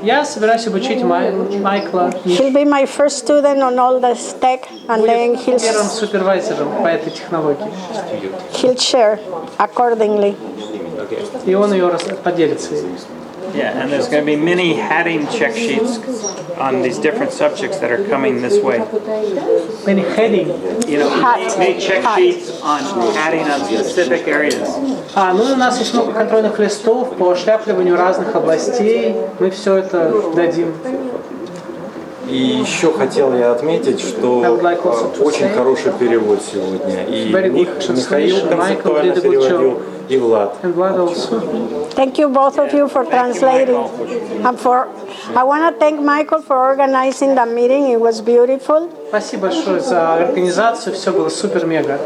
Я собираюсь обучить Майкла. He'll be my first student on all this tech, and then Будет первым супервайзером по этой технологии. he'll share accordingly. И он ее поделится. Yeah, and there's going to be many heading check sheets on these different subjects that are coming this way. Many heading. You know, many check sheets on heading on specific areas. Ну у нас есть много контрольных листов по шляпливанию разных областей. Мы все это дадим. И еще хотел я отметить, что очень хороший перевод сегодня. И Михаил концептуально переводил, и Влад. Thank you both of you for translating. And I want to thank Michael for organizing the meeting. It was beautiful. Спасибо большое за организацию. Все было супер-мега.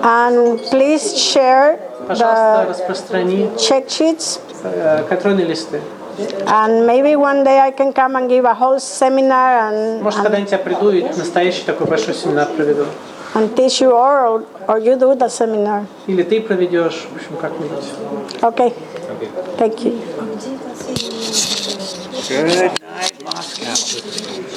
And please share Пожалуйста, распространи check sheets. Контрольные листы. And maybe one day I can come and give a whole seminar and Может, когда-нибудь я приду и настоящий такой большой семинар проведу. And teach you or you do the seminar. Или ты проведешь, в общем, как-нибудь. Okay. Thank you. Good night, Moscow.